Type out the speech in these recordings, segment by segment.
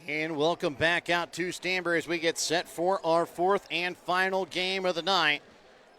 And welcome back out to Stanberry as we get set for our fourth and final game of the night.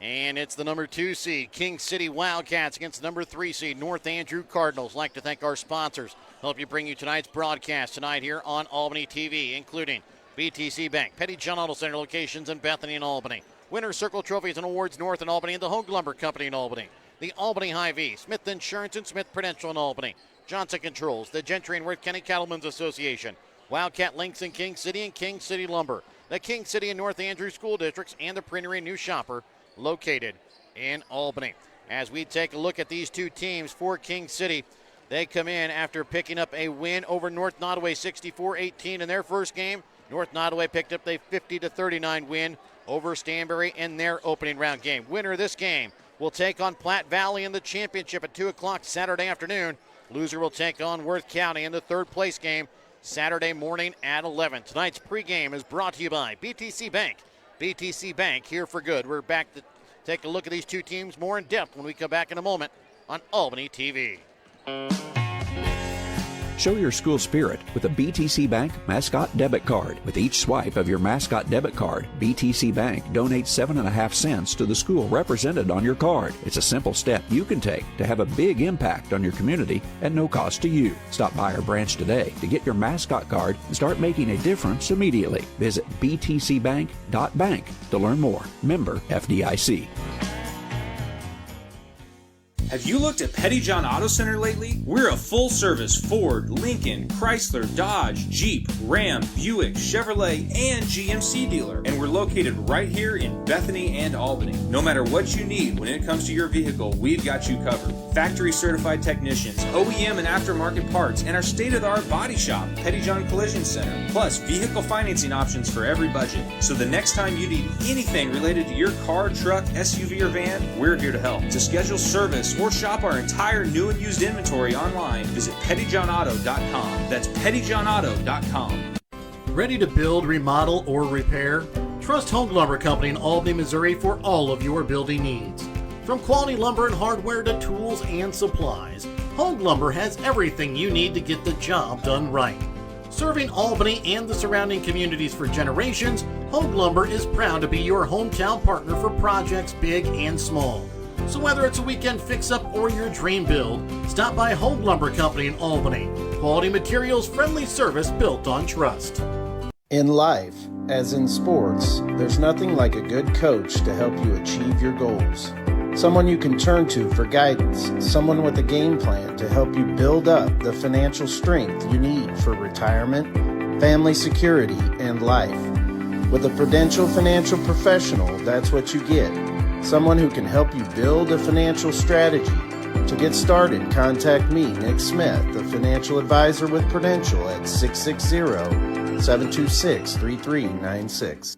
And it's the number 2 seed, King City Wildcats, against the number 3 seed, North Andrew Cardinals. I'd like to thank our sponsors. Help you bring you tonight's broadcast tonight here on Albany TV, including BTC Bank, Petty John Auto Center locations in Bethany and Albany, Winter Circle Trophies and Awards North in Albany, and the Hogue Lumber Company in Albany, the Albany Hy-Vee, Smith Insurance and Smith Prudential in Albany, Johnson Controls, the Gentry and Worth County Cattlemen's Association, Wildcat Links in King City and King City Lumber, the King City and North Andrew School Districts, and the Printery New Shopper located in Albany. As we take a look at these two teams for King City, they come in after picking up a win over North Nottoway 64-18 in their first game. North Nottoway picked up a 50-39 win over Stanberry in their opening round game. Winner of this game will take on Platte Valley in the championship at 2 o'clock Saturday afternoon. Loser will take on Worth County in the third place game Saturday morning at 11. Tonight's pregame is brought to you by BTC Bank. BTC Bank, here for good. We're back to take a look at these two teams more in depth when we come back in a moment on Albany TV. Show your school spirit with a BTC Bank Mascot Debit Card. With each swipe of your Mascot Debit Card, BTC Bank donates 7.5 cents to the school represented on your card. It's a simple step you can take to have a big impact on your community at no cost to you. Stop by our branch today to get your Mascot Card and start making a difference immediately. Visit btcbank.bank to learn more. Member FDIC. Have you looked at Petty John Auto Center lately? We're a full-service Ford, Lincoln, Chrysler, Dodge, Jeep, Ram, Buick, Chevrolet, and GMC dealer. And we're located right here in Bethany and Albany. No matter what you need when it comes to your vehicle, we've got you covered. Factory-certified technicians, OEM and aftermarket parts, and our state-of-the-art body shop, Petty John Collision Center. Plus, vehicle financing options for every budget. So the next time you need anything related to your car, truck, SUV, or van, we're here to help. To schedule service or shop our entire new and used inventory online, visit pettyjohnauto.com. That's pettyjohnauto.com. Ready to build, remodel, or repair? Trust Hogue Lumber Company in Albany, Missouri for all of your building needs. From quality lumber and hardware to tools and supplies, Hogue Lumber has everything you need to get the job done right. Serving Albany and the surrounding communities for generations, Hogue Lumber is proud to be your hometown partner for projects big and small. So whether it's a weekend fix-up or your dream build, stop by Hogue Lumber Company in Albany. Quality materials, friendly service built on trust. In life, as in sports, there's nothing like a good coach to help you achieve your goals. Someone you can turn to for guidance, someone with a game plan to help you build up the financial strength you need for retirement, family security, and life. With a Prudential financial professional, that's what you get. Someone who can help you build a financial strategy. To get started, contact me, Nick Smith, the financial advisor with Prudential at 660-726-3396.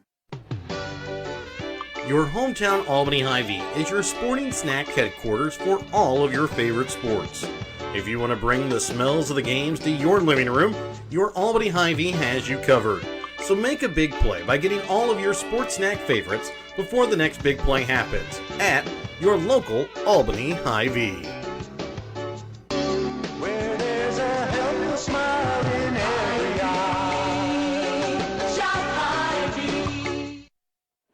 Your hometown Albany Hy-Vee is your sporting snack headquarters for all of your favorite sports. If you want to bring the smells of the games to your living room, your Albany Hy-Vee has you covered. So make a big play by getting all of your sports snack favorites before the next big play happens at your local Albany Hy-Vee. Where there's a helpful smile in every eye. Shop Hy-Vee.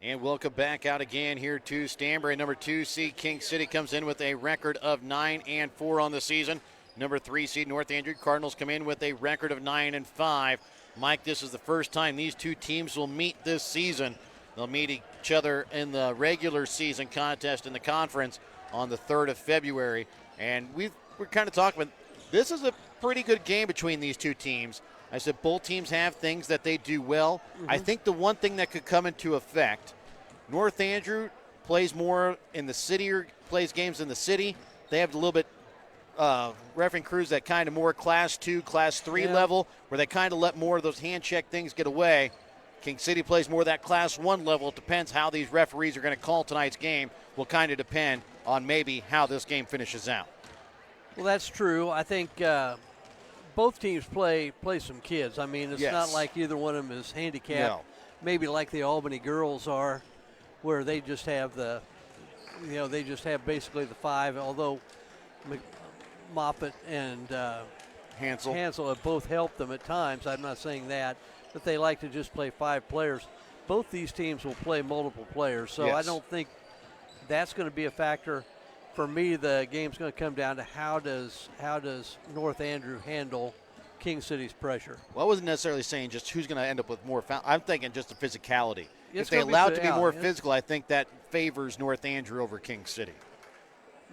And welcome back out again here to Stanberry. Number 2 seed King City comes in with a record of 9-4 on the season. Number 3 seed North Andrew Cardinals come in with a record of 9-5. Mike, this is the first time these two teams will meet this season. They'll meet each other in the regular season contest in the conference on the 3rd of February. And we're kind of talking about this is a pretty good game between these two teams. I said both teams have things that they do well. I think the one thing that could come into effect, North Andrew plays more in the city or plays games in the city. They have a little bit refereeing crews that kind of more Class 2, Class 3 level, where they kind of let more of those hand check things get away. King City plays more of that Class 1 level. It depends how these referees are going to call tonight's game. Will kind of depend on maybe how this game finishes out. Well, that's true. I think both teams play some kids. I mean, it's not like either one of them is handicapped. No. Maybe like the Albany girls are, where they just have they just have basically the 5, although Moffett and Hansel. have both helped them at times. I'm not saying that, but they like to just play 5 players. Both these teams will play multiple players, so Yes. I don't think that's going to be a factor. For me, the game's going to come down to how does North Andrew handle King City's pressure. Well, I wasn't necessarily saying just who's going to end up with more foul. I'm thinking just the physicality. It's if they gonna be allow it to be yeah, more it's- physical, I think that favors North Andrew over King City.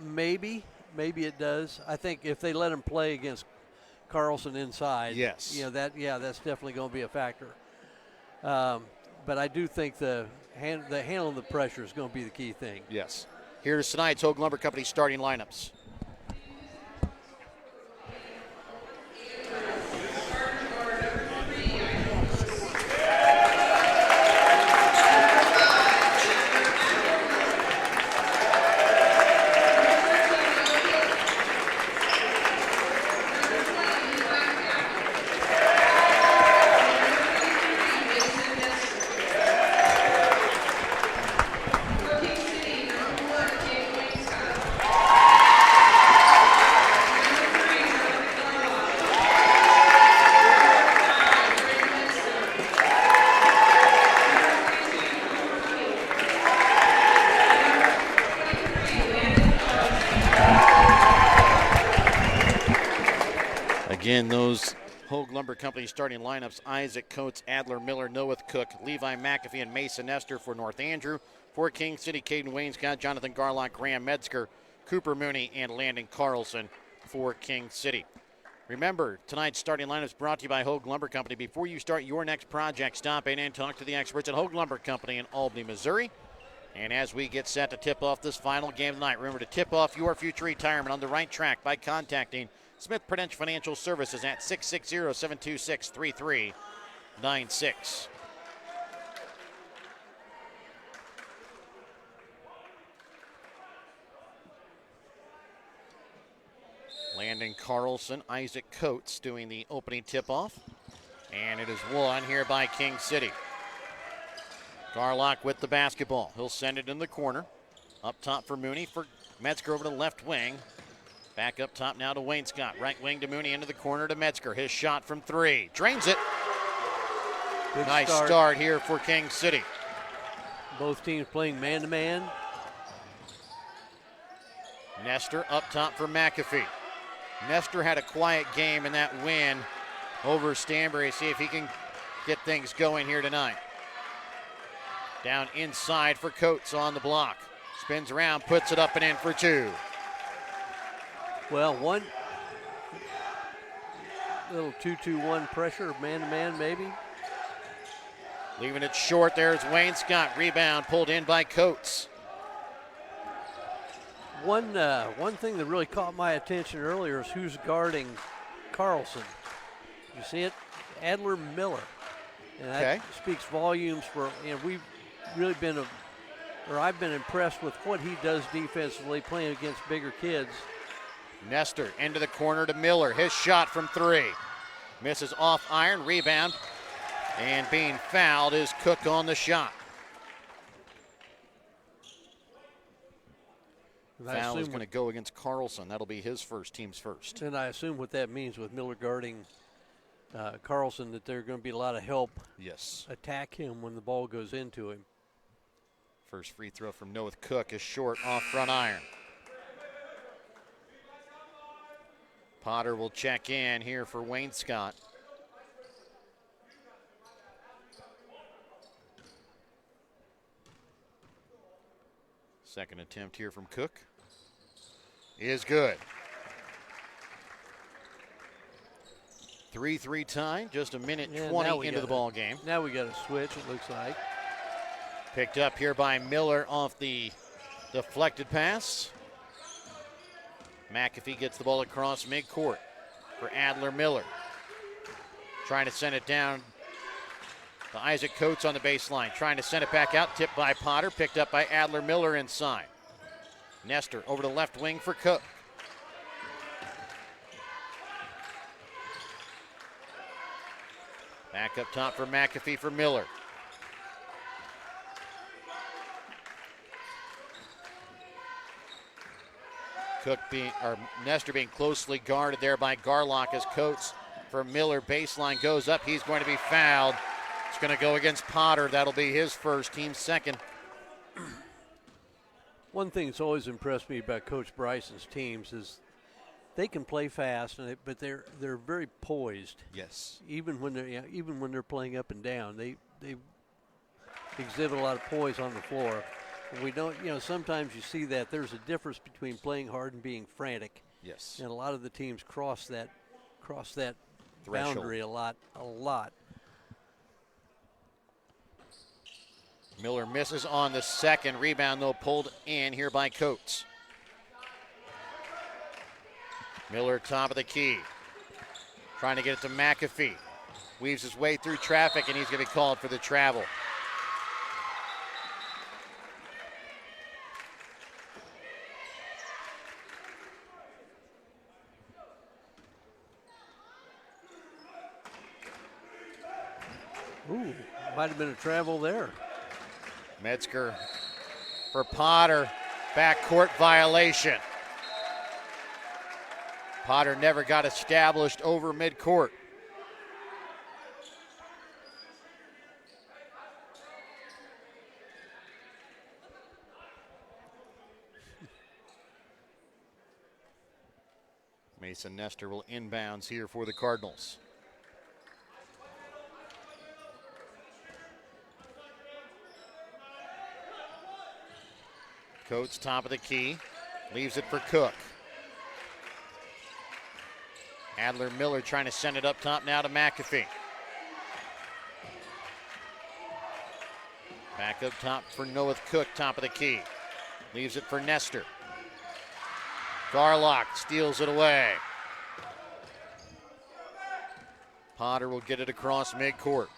Maybe it does. I think if they let him play against Carlson inside, Yes. that's definitely going to be a factor. But I do think the handling the pressure is going to be the key thing. Yes. Here's tonight's Hogue Lumber Company starting lineups. Again, those Hogue Lumber Company starting lineups: Isaac Coates, Adler Miller, Noah Cook, Levi McAfee, and Mason Nestor for North Andrew. For King City, Caden Wainscott, Jonathan Garlock, Graham Metzger, Cooper Mooney, and Landon Carlson for King City. Remember, tonight's starting lineups brought to you by Hogue Lumber Company. Before you start your next project, stop in and talk to the experts at Hogue Lumber Company in Albany, Missouri. And as we get set to tip off this final game of the night, remember to tip off your future retirement on the right track by contacting Smith Prudential Financial Services at 660-726-3396. Landon Carlson, Isaac Coates doing the opening tip-off. And it is won here by King City. Garlock with the basketball. He'll send it in the corner. Up top for Mooney, for Metzger over to the left wing. Back up top now to Wainscott. Right wing to Mooney, into the corner to Metzger. His shot from 3. Drains it. Good Nice start here for King City. Both teams playing man-to-man. Nestor up top for McAfee. Nestor had a quiet game in that win over Stanberry. See if he can get things going here tonight. Down inside for Coates on the block. Spins around, puts it up and in for 2. Well, one little 2-2-1 pressure, man-to-man maybe. Leaving it short, there's Wainscott. Rebound pulled in by Coates. One thing that really caught my attention earlier is who's guarding Carlson. You see it? Adler Miller. And that speaks volumes for, we've really been, I've been impressed with what he does defensively playing against bigger kids. Nestor into the corner to Miller. His shot from 3. Misses off iron, rebound. And being fouled is Cook on the shot. Foul is going to go against Carlson. That'll be his first, team's first. And I assume what that means with Miller guarding Carlson, that there's going to be a lot of help attack him when the ball goes into him. First free throw from Noah Cook is short off front iron. Potter will check in here for Wainscott. Second attempt here from Cook is good. 3-3 tie, just a minute 20 into the ball game. Now we got a switch, it looks like. Picked up here by Miller off the deflected pass. McAfee gets the ball across midcourt for Adler Miller. Trying to send it down to Isaac Coates on the baseline. Trying to send it back out. Tipped by Potter. Picked up by Adler Miller inside. Nestor over to left wing for Cook. Back up top for McAfee for Miller. Nestor being closely guarded there by Garlock as Coates for Miller. Baseline goes up. He's going to be fouled. It's going to go against Potter. That'll be his first, team second. One thing that's always impressed me about Coach Bryson's teams is they can play fast, but they're very poised. Yes. Even when they're playing up and down, they exhibit a lot of poise on the floor. And we don't, sometimes you see that there's a difference between playing hard and being frantic. Yes. And a lot of the teams cross that Threshold. boundary a lot. Miller misses on the second. Rebound, though, pulled in here by Coates. Miller, top of the key. Trying to get it to McAfee. Weaves his way through traffic, and he's going to be called for the travel. Ooh, might have been a travel there. Metzger for Potter. Backcourt violation. Potter never got established over midcourt. Mason Nestor will inbounds here for the Cardinals. Coates, top of the key, leaves it for Cook. Adler Miller trying to send it up top now to McAfee. Back up top for Noah Cook, top of the key. Leaves it for Nestor. Garlock steals it away. Potter will get it across midcourt.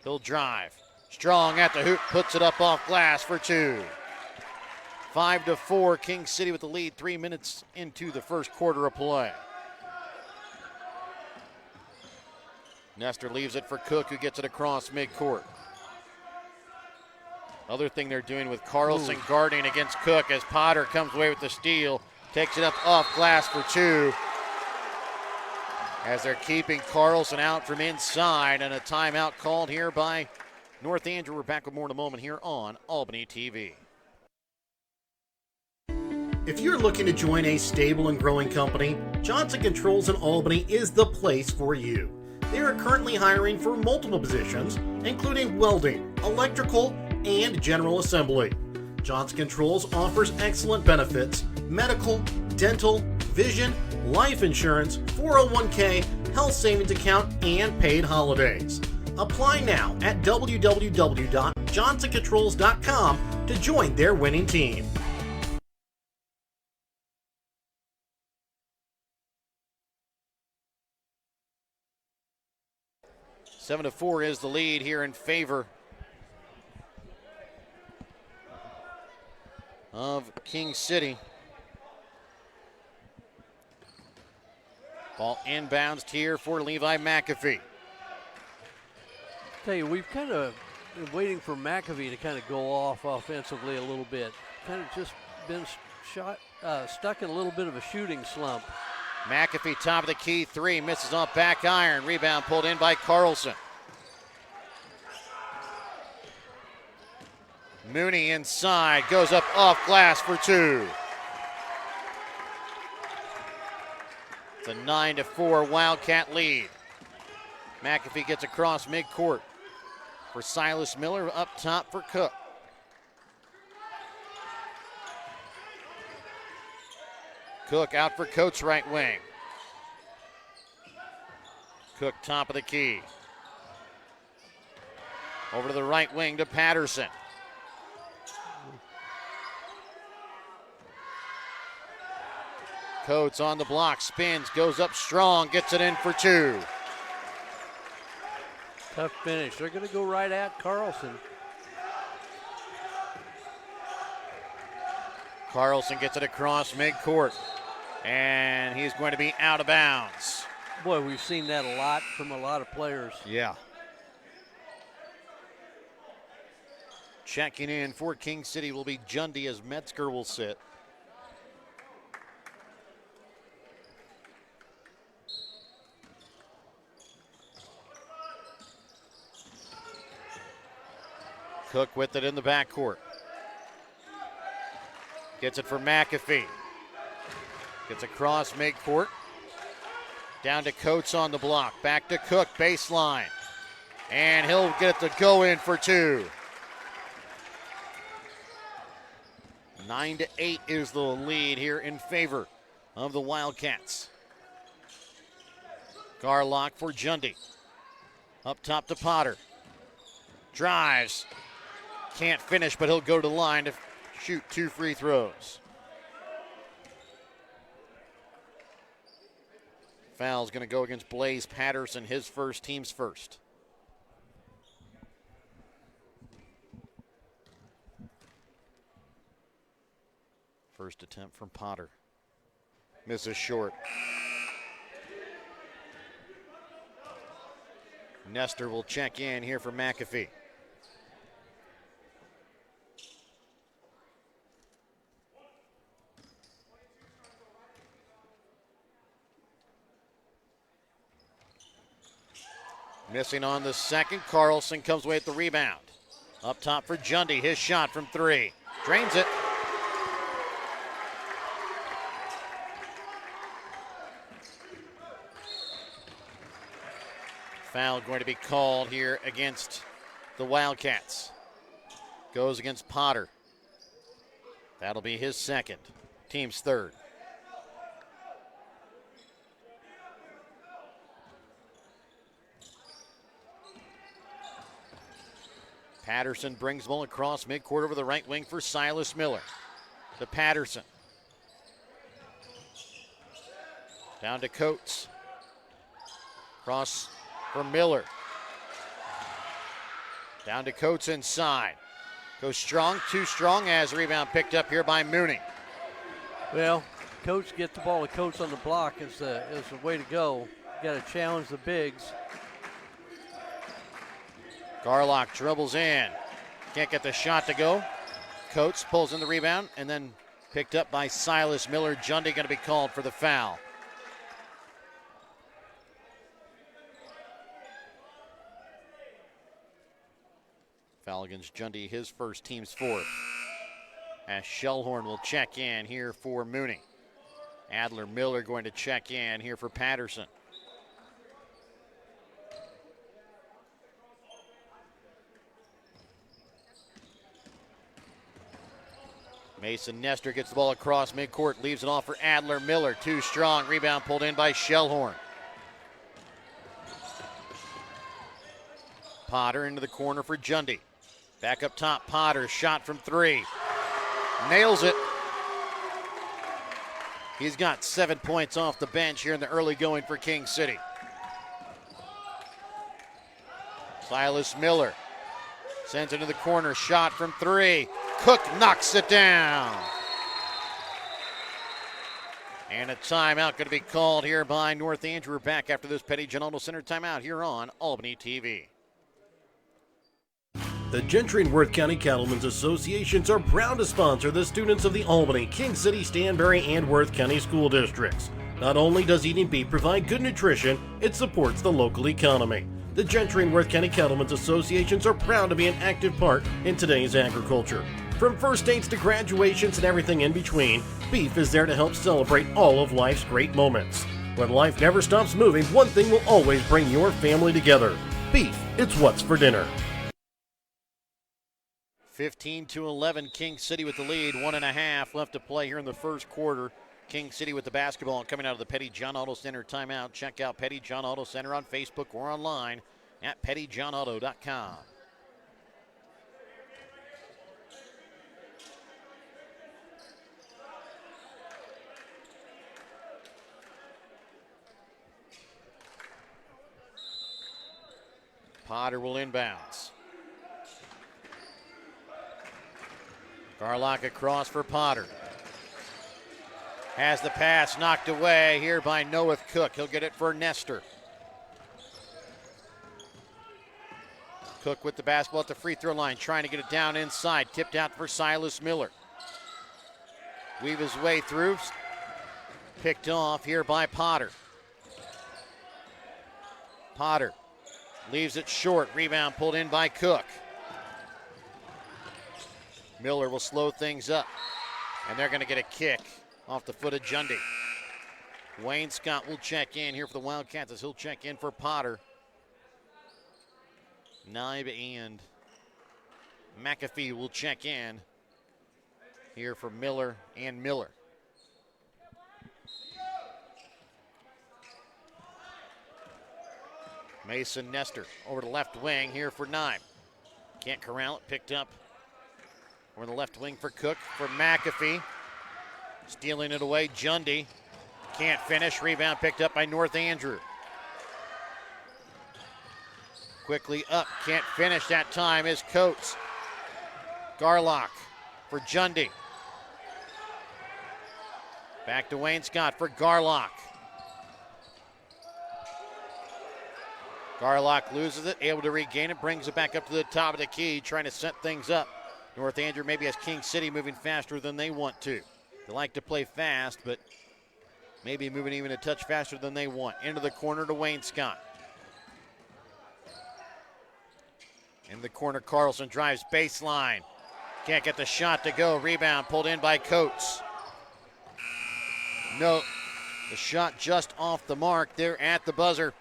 He'll drive. Strong at the hoop, puts it up off glass for two. 5-4, King City with the lead 3 minutes into the first quarter of play. Nestor leaves it for Cook, who gets it across midcourt. Other thing they're doing with Carlson guarding against Cook as Potter comes away with the steal, takes it up off glass for two. As they're keeping Carlson out from inside, and a timeout called here by North Andrew. We're back with more in a moment here on Albany TV. If you're looking to join a stable and growing company, Johnson Controls in Albany is the place for you. They are currently hiring for multiple positions, including welding, electrical, and general assembly. Johnson Controls offers excellent benefits: medical, dental, vision, life insurance, 401k, health savings account, and paid holidays. Apply now at www.johnsoncontrols.com to join their winning team. 7-4 is the lead here in favor of King City. Ball inbounds here for Levi McAfee. Tell you, we've kind of been waiting for McAfee to kind of go off offensively a little bit. Kind of just been stuck in a little bit of a shooting slump. McAfee, top of the key, three, misses off back iron. Rebound pulled in by Carlson. Mooney inside, goes up off glass for two. It's a 9-4 Wildcat lead. McAfee gets across midcourt for Silas Miller, up top for Cook. Cook out for Coates, right wing. Cook, top of the key. Over to the right wing to Patterson. Coates on the block, spins, goes up strong, gets it in for two. Tough finish. They're going to go right at Carlson. Carlson gets it across midcourt, and he's going to be out of bounds. Boy, we've seen that a lot from a lot of players. Yeah. Checking in for King City will be Jundy as Metzger will sit. Cook with it in the backcourt. Gets it for McAfee. Gets across midcourt. Down to Coates on the block. Back to Cook, baseline. And he'll get it to go in for two. 9-8 is the lead here in favor of the Wildcats. Garlock for Jundy. Up top to Potter. Drives. Can't finish, but he'll go to the line to shoot 2 free throws. Foul's going to go against Blaze Patterson, his first, team's first. First attempt from Potter. Misses short. Nestor will check in here for McAfee. Missing on the second. Carlson comes away with the rebound. Up top for Jundy. His shot from 3. Drains it. Foul going to be called here against the Wildcats. Goes against Potter. That'll be his second. Team's third. Patterson brings ball across midcourt over the right wing for Silas Miller. To Patterson. Down to Coates. Cross for Miller. Down to Coates inside. Goes strong, too strong as rebound picked up here by Mooney. Well, Coates get the ball to Coates on the block is the way to go. You got to challenge the bigs. Garlock dribbles in. Can't get the shot to go. Coates pulls in the rebound and then picked up by Silas Miller. Jundy going to be called for the foul. Foul against Jundy, his first, team's fourth. As Shellhorn will check in here for Mooney. Adler Miller going to check in here for Patterson. Mason Nestor gets the ball across midcourt, leaves it off for Adler Miller. Too strong, rebound pulled in by Shellhorn. Potter into the corner for Jundy. Back up top, Potter, shot from 3. Nails it. He's got 7 points off the bench here in the early going for King City. Silas Miller sends it to the corner, shot from 3. Cook knocks it down. And a timeout going to be called here by North Andrew. We're back after this Petty John Auto Center timeout here on Albany TV. The Gentry and Worth County Cattlemen's Associations are proud to sponsor the students of the Albany, King City, Stanberry, and Worth County school districts. Not only does eating beef provide good nutrition, it supports the local economy. The Gentry and Worth County Cattlemen's Associations are proud to be an active part in today's agriculture. From first dates to graduations and everything in between, beef is there to help celebrate all of life's great moments. When life never stops moving, one thing will always bring your family together. Beef, it's what's for dinner. 15-11, King City with the lead. 1.5 left to play here in the first quarter. King City with the basketball coming out of the Petty John Auto Center timeout. Check out Petty John Auto Center on Facebook or online at pettyjohnauto.com. Potter will inbounds. Garlock across for Potter. Has the pass knocked away here by Noah Cook. He'll get it for Nestor. Cook with the basketball at the free throw line, trying to get it down inside. Tipped out for Silas Miller. Weave his way through. Picked off here by Potter. Potter leaves it short. Rebound pulled in by Cook. Miller will slow things up, and they're going to get a kick off the foot of Jundy. Wayne Scott will check in here for the Wildcats as he'll check in for Potter. Knibe and McAfee will check in here for Miller and Miller. Mason Nestor over the left wing here for Knibe. Can't corral it, picked up over the left wing for Cook, for McAfee. Stealing it away, Jundy. Can't finish, rebound picked up by North Andrew. Quickly up, can't finish that time is Coates. Garlock for Jundy. Back to Wayne Scott for Garlock. Garlock loses it, able to regain it, brings it back up to the top of the key, trying to set things up. North Andrew maybe has King City moving faster than they want to. They like to play fast, but maybe moving even a touch faster than they want. Into the corner to Wayne Scott. In the corner, Carlson drives baseline. Can't get the shot to go. Rebound pulled in by Coates. No, the shot just off the mark there at the buzzer.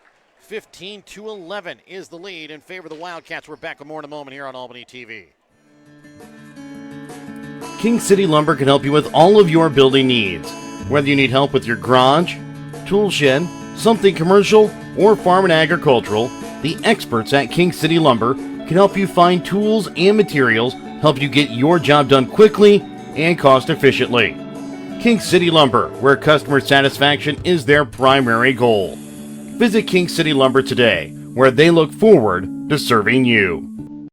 15-11 is the lead in favor of the Wildcats. We're back with more in a moment here on Albany TV. King City Lumber can help you with all of your building needs. Whether you need help with your garage, tool shed, something commercial, or farm and agricultural, the experts at King City Lumber can help you find tools and materials, help you get your job done quickly and cost efficiently. King City Lumber, where customer satisfaction is their primary goal. Visit King City Lumber today, where they look forward to serving you.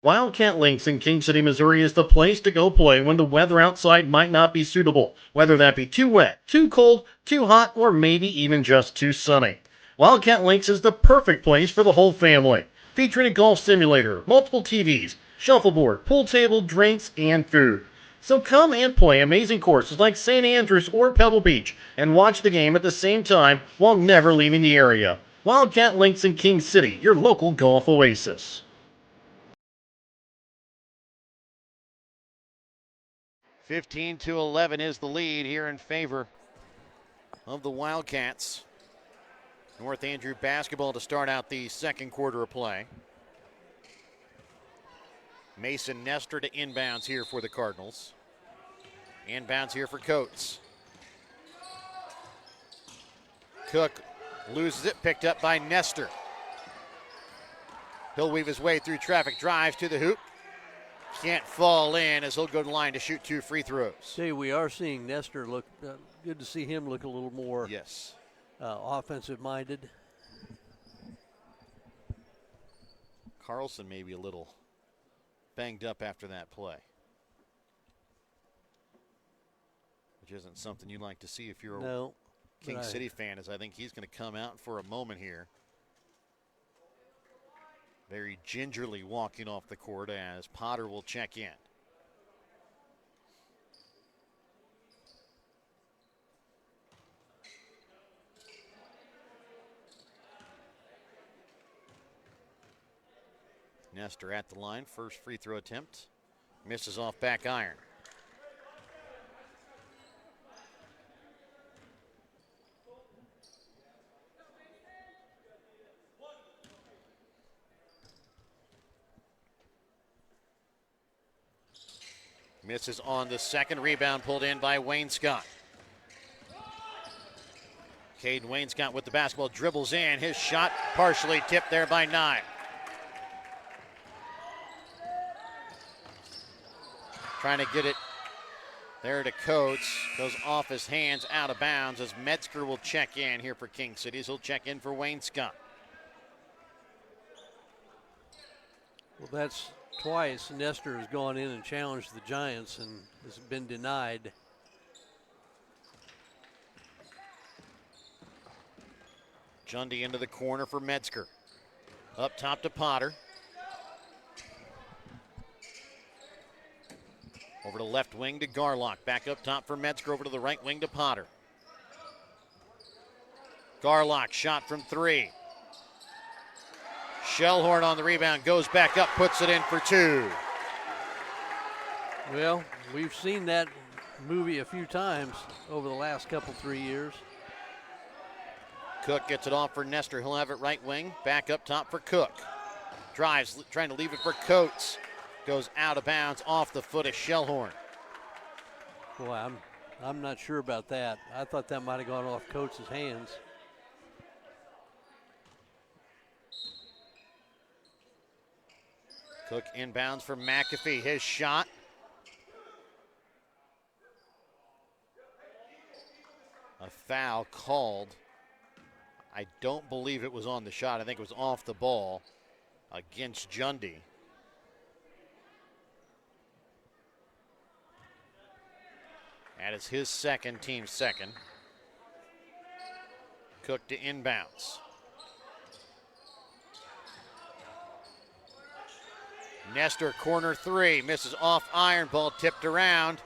Wildcat Links in King City, Missouri is the place to go play when the weather outside might not be suitable, whether that be too wet, too cold, too hot, or maybe even just too sunny. Wildcat Links is the perfect place for the whole family, featuring a golf simulator, multiple TVs, shuffleboard, pool table, drinks, and food. So come and play amazing courses like St. Andrews or Pebble Beach and watch the game at the same time while never leaving the area. Wildcat Links in King City, your local golf oasis. 15-11 is the lead here in favor of the Wildcats. North Andrew basketball to start out the second quarter of play. Mason Nestor to inbounds here for the Cardinals. Inbounds here for Coates. Cook loses it, picked up by Nestor. He'll weave his way through traffic, drives to the hoop. Can't fall in as he'll go to the line to shoot 2 free throws. See, we are seeing Nestor look, good to see him look a little more offensive-minded. Carlson maybe a little banged up after that play, which isn't something you'd like to see if you're a King City fan, as I think he's going to come out for a moment here. Very gingerly walking off the court as Potter will check in. Nestor at the line, first free throw attempt. Misses off back iron. Misses on the second, rebound pulled in by Wayne Scott. Caden Wayne Scott with the basketball, dribbles in. His shot partially tipped there by Knibe. Trying to get it there to Coates. Goes off his hands, out of bounds as Metzger will check in here for King City. He'll check in for Wayne Scott. Well, that's twice Nestor has gone in and challenged the Giants and has been denied. Jundy into the corner for Metzger. Up top to Potter. Over to left wing to Garlock. Back up top for Metzger. Over to the right wing to Potter. Garlock shot from 3. Shellhorn on the rebound. Goes back up. Puts it in for 2. Well, we've seen that movie a few times over the last 3 years. Cook gets it off for Nestor. He'll have it right wing. Back up top for Cook. Drives, trying to leave it for Coates. Goes out of bounds off the foot of Shellhorn. Boy, I'm not sure about that. I thought that might have gone off Coates' hands. Cook inbounds for McAfee. His shot. A foul called. I don't believe it was on the shot. I think it was off the ball against Jundy. That is his second, team second. Cook to inbounds. Nestor, corner three, misses off iron, ball tipped around.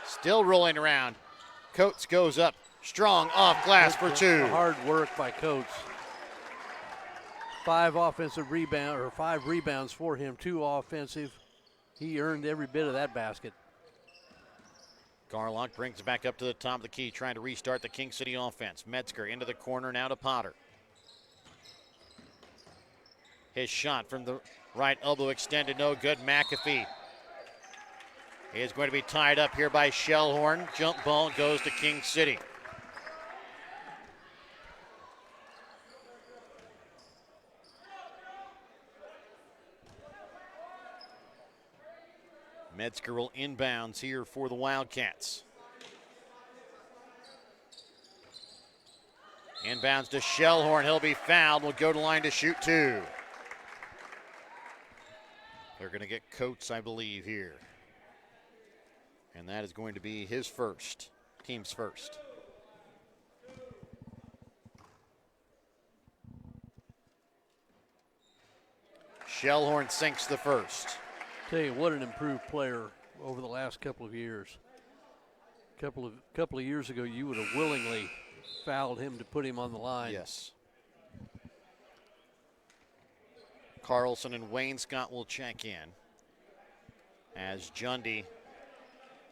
Still rolling around. Coates goes up, strong off glass for two. Hard work by Coates. 5 rebounds for him, 2 offensive. He earned every bit of that basket. Garlock brings it back up to the top of the key, trying to restart the King City offense. Metzger into the corner, now to Potter. His shot from the right elbow extended, no good. McAfee is going to be tied up here by Shellhorn. Jump ball goes to King City. Metzger will inbounds here for the Wildcats. Inbounds to Shellhorn. He'll be fouled. Will go to line to shoot 2. They're going to get Coates, I believe, here. And that is going to be his first, team's first. Shellhorn sinks the first. Tell you what, an improved player over the last couple of years. Couple of years ago, you would have willingly fouled him to put him on the line. Yes. Carlson and Wayne Scott will check in as Jundy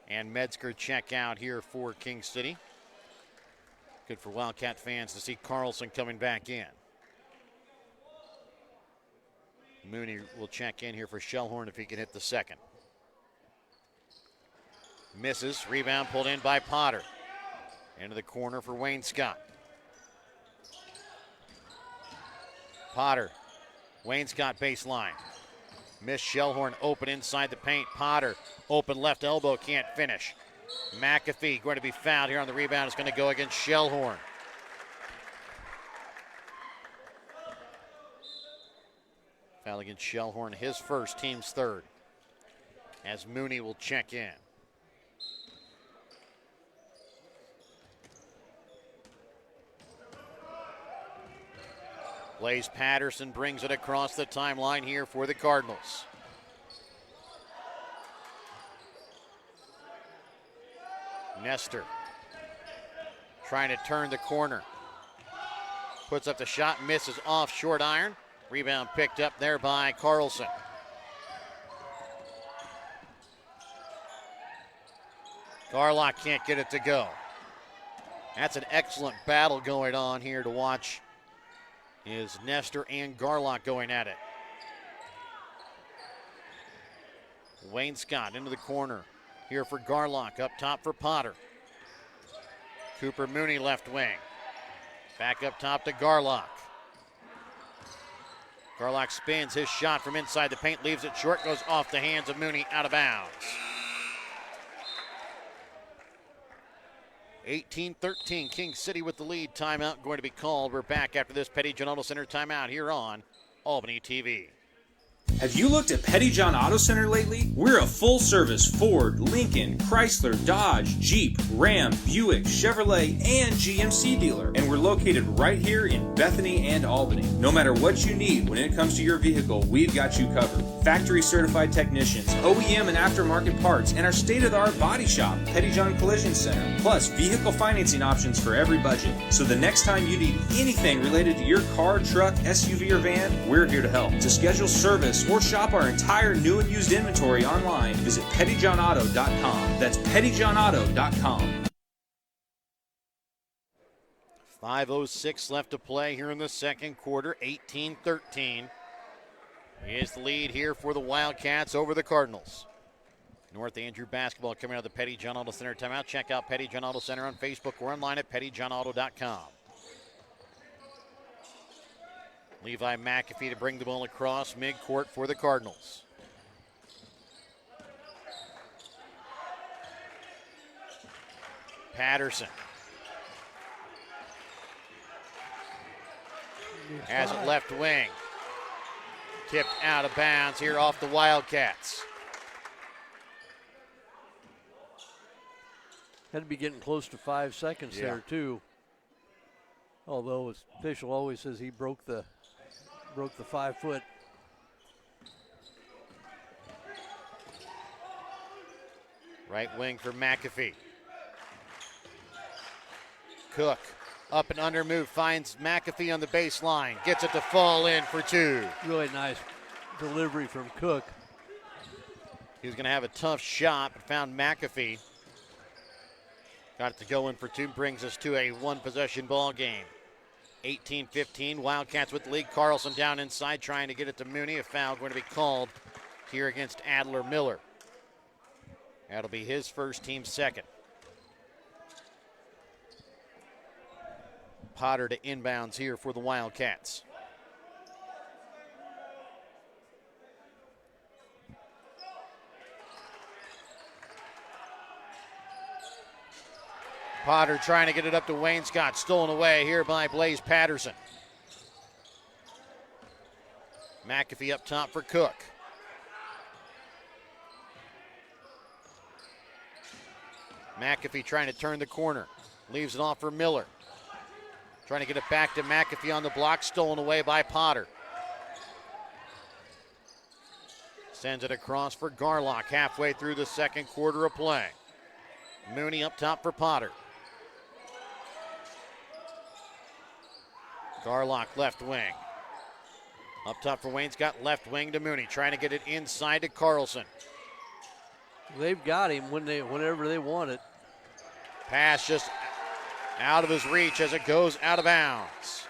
and Metzger check out here for King City. Good for Wildcat fans to see Carlson coming back in. Mooney will check in here for Shellhorn if he can hit the second. Misses. Rebound pulled in by Potter. Into the corner for Wayne Scott. Potter. Wayne Scott baseline. Missed. Shellhorn open inside the paint. Potter open left elbow, can't finish. McAfee going to be fouled here on the rebound. It's going to go against Shellhorn. Foul against Shellhorn, his first, team's third. As Mooney will check in. Blaze Patterson brings it across the timeline here for the Cardinals. Nestor trying to turn the corner. Puts up the shot, misses off short iron. Rebound picked up there by Carlson. Garlock can't get it to go. That's an excellent battle going on here to watch. Is Nestor and Garlock going at it. Wayne Scott into the corner. Here for Garlock, up top for Potter. Cooper Mooney left wing. Back up top to Garlock. Garlock spins his shot from inside the paint, leaves it short, goes off the hands of Mooney, out of bounds. 18-13, King City with the lead. Timeout going to be called. We're back after this Petty John Auto Center timeout here on Albany TV. Have you looked at Petty John Auto Center lately? We're a full-service Ford, Lincoln, Chrysler, Dodge, Jeep, Ram, Buick, Chevrolet, and GMC dealer. And we're located right here in Bethany and Albany. No matter what you need when it comes to your vehicle, we've got you covered. Factory-certified technicians, OEM and aftermarket parts, and our state-of-the-art body shop, Petty John Collision Center. Plus, vehicle financing options for every budget. So the next time you need anything related to your car, truck, SUV, or van, we're here to help. To schedule service us or shop our entire new and used inventory online, visit pettyjohnauto.com. That's pettyjohnauto.com. 5:06 left to play here in the second quarter. 18-13 is the lead here for the Wildcats over the Cardinals. North Andrew basketball coming out of the Petty John Auto Center timeout. Check out Petty John Auto Center on Facebook or online at pettyjohnauto.com. Levi McAfee to bring the ball across midcourt for the Cardinals. Patterson has it left wing. Tipped out of bounds here off the Wildcats. Had to be getting close to 5 seconds there too. Although his official always says he broke the 5 foot. Right wing for McAfee. Cook up and under move, finds McAfee on the baseline, gets it to fall in for two. Really nice delivery from Cook. He was going to have a tough shot, but found McAfee. Got it to go in for two, brings us to a one-possession ball game. 18-15, Wildcats with the lead. Carlson down inside trying to get it to Mooney. A foul going to be called here against Adler Miller. That'll be his first, team second. Potter to inbounds here for the Wildcats. Potter trying to get it up to Wayne Scott. Stolen away here by Blaze Patterson. McAfee up top for Cook. McAfee trying to turn the corner. Leaves it off for Miller. Trying to get it back to McAfee on the block. Stolen away by Potter. Sends it across for Garlock halfway through the second quarter of play. Mooney up top for Potter. Garlock left wing. Up top for Wayne Scott, left wing to Mooney. Trying to get it inside to Carlson. They've got him whenever they want it. Pass just out of his reach as it goes out of bounds.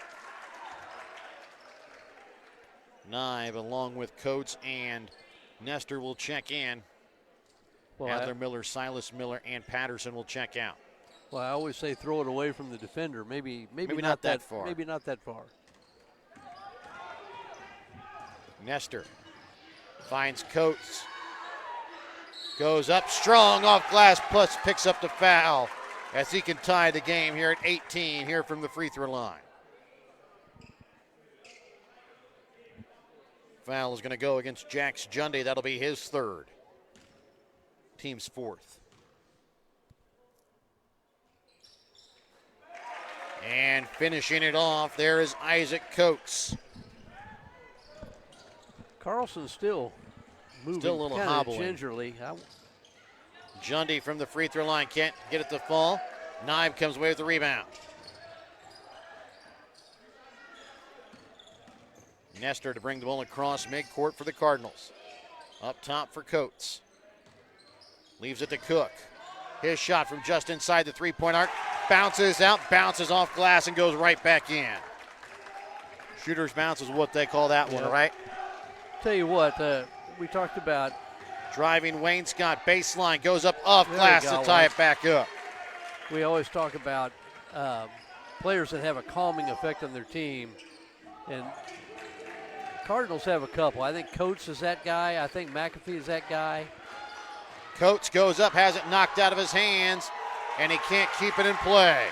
Nye, along with Coates and Nestor, will check in. Well, Adler Miller, Silas Miller, and Patterson will check out. Well, I always say throw it away from the defender. Maybe not that far. Maybe not that far. Nestor finds Coates. Goes up strong off glass, plus picks up the foul as he can tie the game here at 18 here from the free throw line. Foul is going to go against Jax Jundy. That'll be his third. Team's fourth. And finishing it off, there is Isaac Coates. Carlson's still moving, still a little kinda hobbling. gingerly. Jundy from the free throw line can't get it to fall. Nye comes away with the rebound. Nestor to bring the ball across midcourt for the Cardinals. Up top for Coates. Leaves it to Cook. His shot from just inside the three-point arc. Bounces out, bounces off glass, and goes right back in. Shooter's bounce is what they call that one, right? Tell you what, we talked about driving Wayne Scott baseline, goes up off glass to tie it back up. We always talk about players that have a calming effect on their team, and Cardinals have a couple. I think Coates is that guy. I think McAfee is that guy. Coates goes up, has it knocked out of his hands, and he can't keep it in play.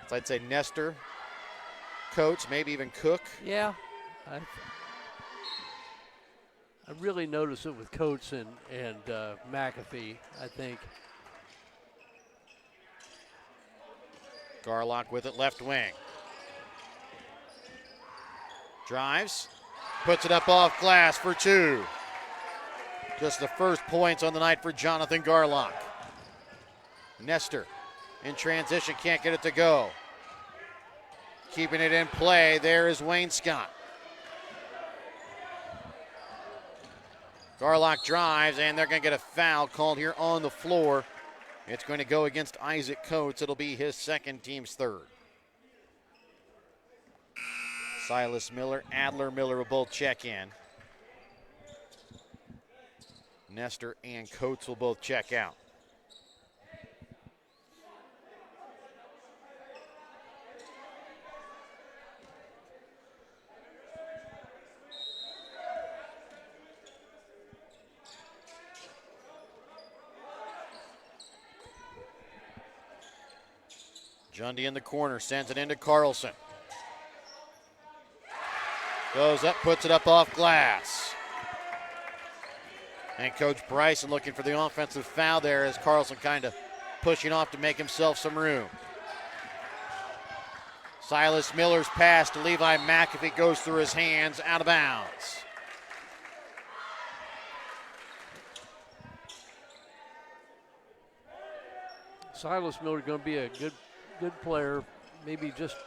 So I'd say Nestor, Coates, maybe even Cook. Yeah. I really notice it with Coates and McAfee, I think. Garlock with it left wing. Drives, puts it up off glass for two. Just the first points on the night for Jonathan Garlock. Nestor in transition, can't get it to go. Keeping it in play, there is Wayne Scott. Garlock drives, and they're going to get a foul called here on the floor. It's going to go against Isaac Coates. It'll be his second, team's third. Silas Miller, Adler Miller will both check in. Nestor and Coates will both check out. Jundy in the corner, sends it into Carlson. Goes up, puts it up off glass. And Coach Bryson looking for the offensive foul there as Carlson kind of pushing off to make himself some room. Silas Miller's pass to Levi McAfee goes through his hands, out of bounds. Silas Miller going to be a good player, maybe just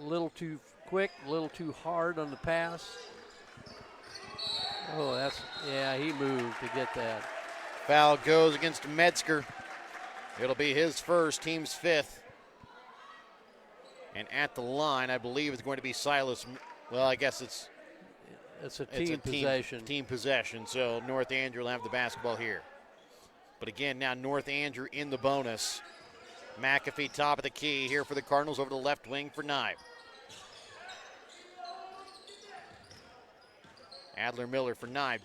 a little too quick, a little too hard on the pass. Oh, he moved to get that. Foul goes against Metzger. It'll be his first, team's fifth. And at the line, I believe it's going to be Silas. Well, I guess it's a team possession. Team possession, so North Andrew will have the basketball here. But again, now North Andrew in the bonus. McAfee top of the key here for the Cardinals over the left wing for Knipe. Adler Miller for Knipe.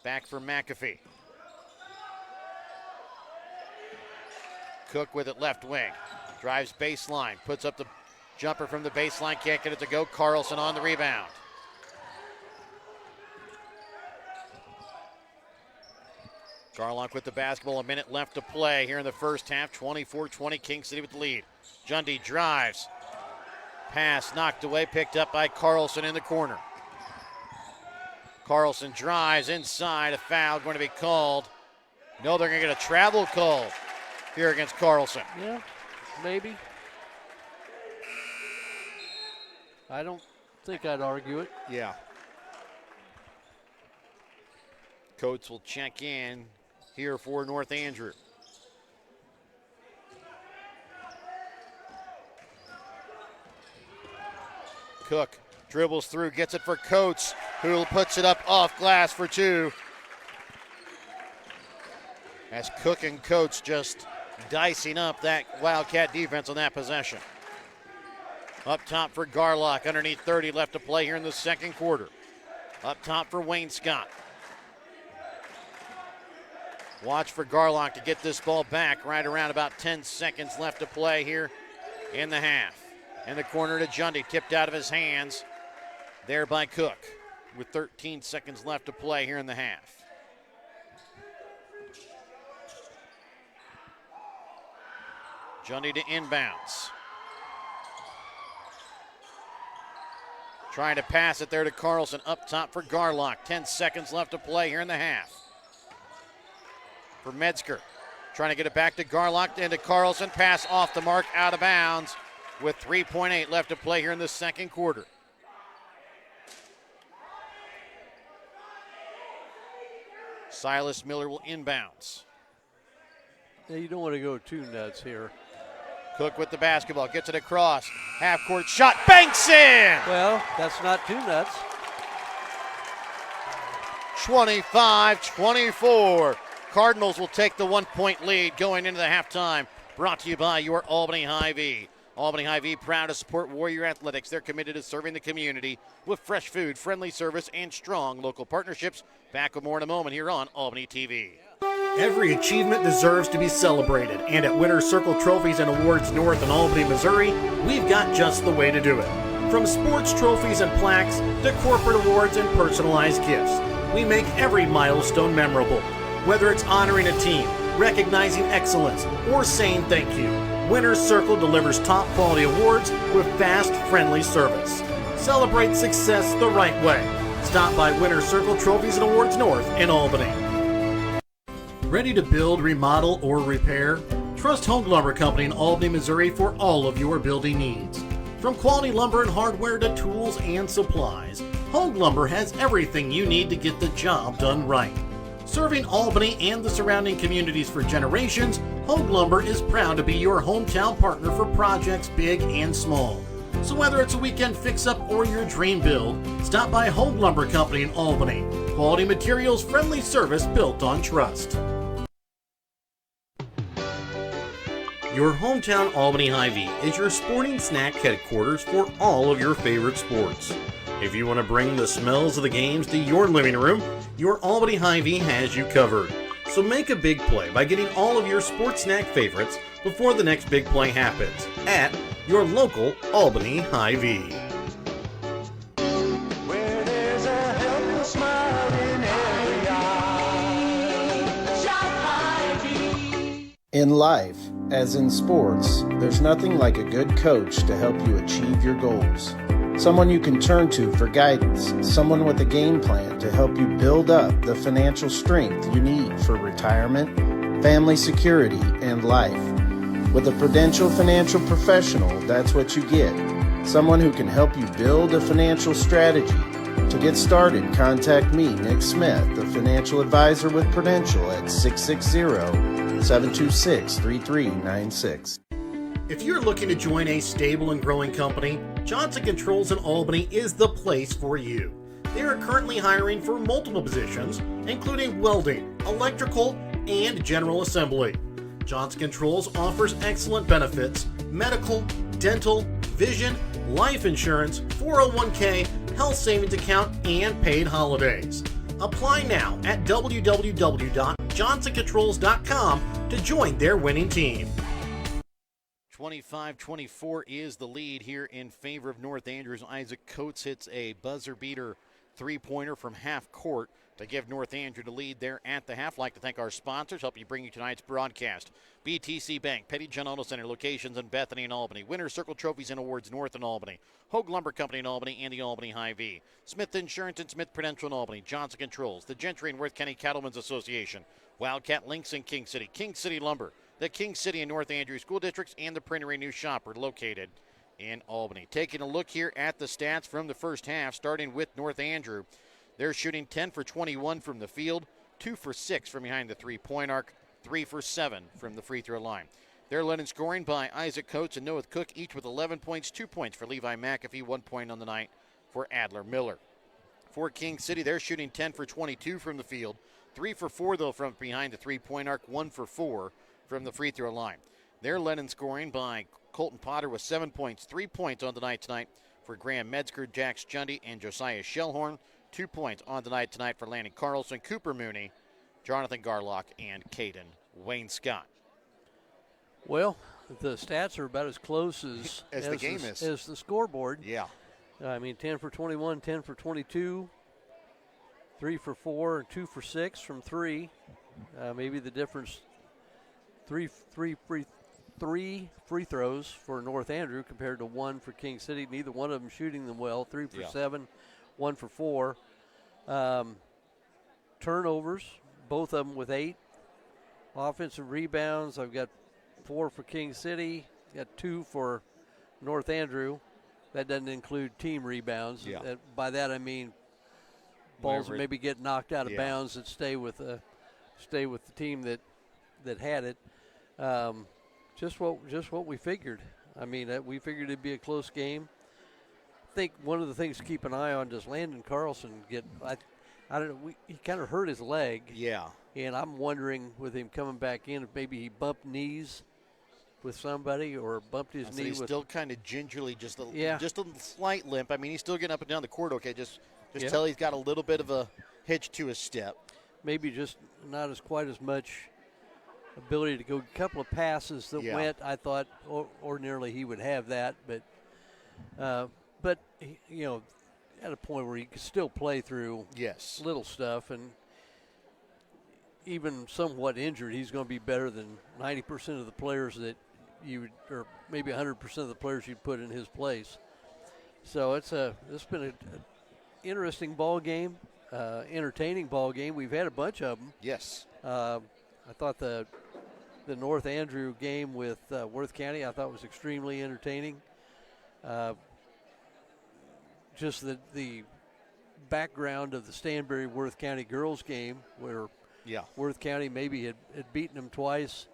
Back for McAfee. Cook with it left wing. Drives baseline. Puts up the jumper from the baseline. Can't get it to go. Carlson on the rebound. Garlock with the basketball, a minute left to play here in the first half. 24-20, King City with the lead. Jundy drives. Pass knocked away, picked up by Carlson in the corner. Carlson drives inside, a foul going to be called. No, they're going to get a travel call here against Carlson. Yeah, maybe. I don't think I'd argue it. Yeah. Coates will check in here for North Andrew. Cook dribbles through, gets it for Coates, who puts it up off glass for two. As Cook and Coates just dicing up that Wildcat defense on that possession. Up top for Garlock, underneath 30 left to play here in the second quarter. Up top for Wayne Scott. Watch for Garlock to get this ball back right around about 10 seconds left to play here in the half. In the corner to Jundy, tipped out of his hands there by Cook with 13 seconds left to play here in the half. Jundy to inbounds. Trying to pass it there to Carlson, up top for Garlock. 10 seconds left to play here in the half. For Metzger, trying to get it back to Garlock, into Carlson, pass off the mark, out of bounds with 3.8 left to play here in the second quarter. Silas Miller will inbounds. Yeah, you don't want to go too nuts here. Cook with the basketball, gets it across, half-court shot, banks in! Well, that's not too nuts. 25-24. Cardinals will take the 1-point lead going into the halftime. Brought to you by your Albany Hy-Vee. Albany Hy-Vee, proud to support Warrior Athletics. They're committed to serving the community with fresh food, friendly service, and strong local partnerships. Back with more in a moment here on Albany TV. Every achievement deserves to be celebrated, and at Winner's Circle Trophies and Awards North in Albany, Missouri, we've got just the way to do it. From sports trophies and plaques to corporate awards and personalized gifts, we make every milestone memorable. Whether it's honoring a team, recognizing excellence, or saying thank you, Winner's Circle delivers top quality awards with fast, friendly service. Celebrate success the right way. Stop by Winner's Circle Trophies and Awards North in Albany. Ready to build, remodel, or repair? Trust Home Lumber Company in Albany, Missouri for all of your building needs. From quality lumber and hardware to tools and supplies, Hogue Lumber has everything you need to get the job done right. Serving Albany and the surrounding communities for generations, Hogue Lumber is proud to be your hometown partner for projects big and small. So whether it's a weekend fix-up or your dream build, stop by Hogue Lumber Company in Albany. Quality materials, friendly service built on trust. Your hometown Albany Hy-Vee is your sporting snack headquarters for all of your favorite sports. If you want to bring the smells of the games to your living room, your Albany Hy-Vee has you covered. So make a big play by getting all of your sports snack favorites before the next big play happens at your local Albany Hy-Vee. Where there's a helpful smile in every eye. Shop Hy-Vee. In life, as in sports, there's nothing like a good coach to help you achieve your goals. Someone you can turn to for guidance, someone with a game plan to help you build up the financial strength you need for retirement, family security, and life. With a Prudential financial professional, that's what you get. Someone who can help you build a financial strategy. To get started, contact me, Nick Smith, the financial advisor with Prudential at 660-726-3396. If you're looking to join a stable and growing company, Johnson Controls in Albany is the place for you. They are currently hiring for multiple positions, including welding, electrical, and general assembly. Johnson Controls offers excellent benefits, medical, dental, vision, life insurance, 401k, health savings account, and paid holidays. Apply now at www.johnsoncontrols.com to join their winning team. 25-24 is the lead here in favor of North Andrews. Isaac Coates hits a buzzer beater three-pointer from half court to give North Andrew the lead there at the half. I'd like to thank our sponsors, helping you bring you tonight's broadcast. BTC Bank, Petty John Auto Center, locations in Bethany and Albany. Winner's Circle Trophies and Awards North in Albany. Hogue Lumber Company in Albany and the Albany Hy-Vee. Smith Insurance and Smith Prudential in Albany. Johnson Controls. The Gentry and Worth County Cattlemen's Association. Wildcat Links in King City. King City Lumber. The King City and North Andrews School Districts and the Printery New Shopper located in Albany. Taking a look here at the stats from the first half, starting with North Andrew. They're shooting 10 for 21 from the field, 2 for 6 from behind the three-point arc, 3 for 7 from the free throw line. They're led in scoring by Isaac Coates and Noah Cook, each with 11 points, 2 points for Levi McAfee, 1 point on the night for Adler Miller. For King City, they're shooting 10 for 22 from the field, 3 for 4, though, from behind the three-point arc, 1 for 4 from the free throw line. They're led in scoring by Colton Potter with 7 points, 3 points on the night tonight for Graham Metzger, Jax Jundy, and Josiah Shellhorn. 2 points on the night tonight for Landon Carlson, Cooper Mooney, Jonathan Garlock, and Caden Wayne Scott. Well, the stats are about as close as the game is. As the scoreboard. Yeah. I mean, 10 for 21, 10 for 22, 3 for 4, and 2 for 6 from 3. Maybe the difference, three free throws for North Andrew compared to 1 for King City. Neither one of them shooting them well. 3 for 7, 1 for 4. Turnovers, both of them with 8. Offensive rebounds, I've got 4 for King City, got 2 for North Andrew. That doesn't include team rebounds. Yeah. By that I mean balls that maybe get knocked out of bounds that stay with the team that had it. Just what we figured. I mean, we figured it'd be a close game. I think one of the things to keep an eye on, does Landon Carlson get? I don't know. He kind of hurt his leg. Yeah. And I'm wondering, with him coming back in, if maybe he bumped knees with somebody or bumped his knee. He's with still kind of gingerly, just a slight limp. I mean, he's still getting up and down the court. Okay, just tell he's got a little bit of a hitch to his step. Maybe just not quite as much ability to go. A couple of passes that went. I thought ordinarily he would have that, but at a point where he could still play through little stuff, and even somewhat injured, he's going to be better than 90% of the players that you would, or maybe 100% of the players you'd put in his place. So it's been an interesting ball game, entertaining ball game. We've had a bunch of them. Yes. I thought the North Andrew game with Worth County, I thought was extremely entertaining. just the background of the Stanberry Worth County girls game, where Worth County maybe had beaten them twice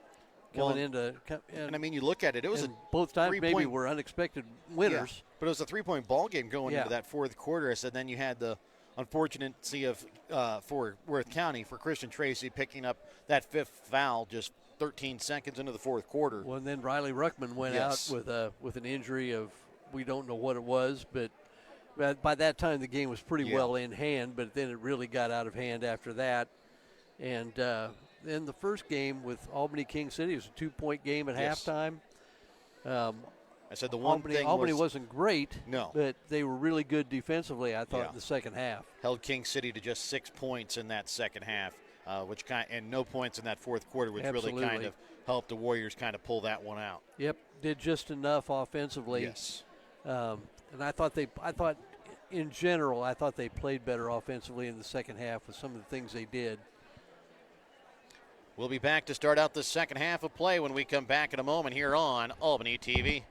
coming into. And I mean, you look at it; it was both times maybe were unexpected winners. Yeah, but it was a 3-point ball game going into that fourth quarter. So then you had the unfortunacy of for Worth County, for Christian Tracy picking up that fifth foul just 13 seconds into the fourth quarter. Well, and then Riley Ruckman went out with an injury of, we don't know what it was, but by that time the game was pretty well in hand, but then it really got out of hand after that. And then the first game with Albany King City was a 2-point game at halftime. I said the one thing Albany wasn't great, no, but they were really good defensively, I thought, in the second half. Held King City to just 6 points in that second half, and no points in that fourth quarter, which really kind of helped the Warriors kind of pull that one out. Yep, did just enough offensively. Yes. And I thought in general, I thought they played better offensively in the second half with some of the things they did. We'll be back to start out the second half of play when we come back in a moment here on Albany TV.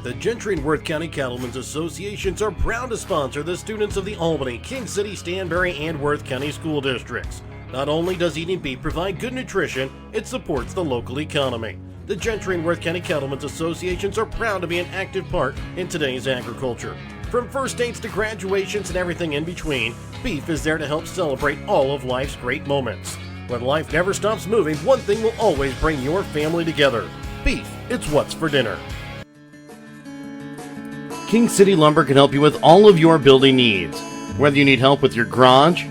The Gentry and Worth County Cattlemen's Associations are proud to sponsor the students of the Albany, King City, Stanberry, and Worth County school districts. Not only does eating beef provide good nutrition, it supports the local economy. The Gentry and Worth County Cattlemen's Associations are proud to be an active part in today's agriculture. From first dates to graduations and everything in between, beef is there to help celebrate all of life's great moments. When life never stops moving, one thing will always bring your family together. Beef, it's what's for dinner. King City Lumber can help you with all of your building needs. Whether you need help with your garage,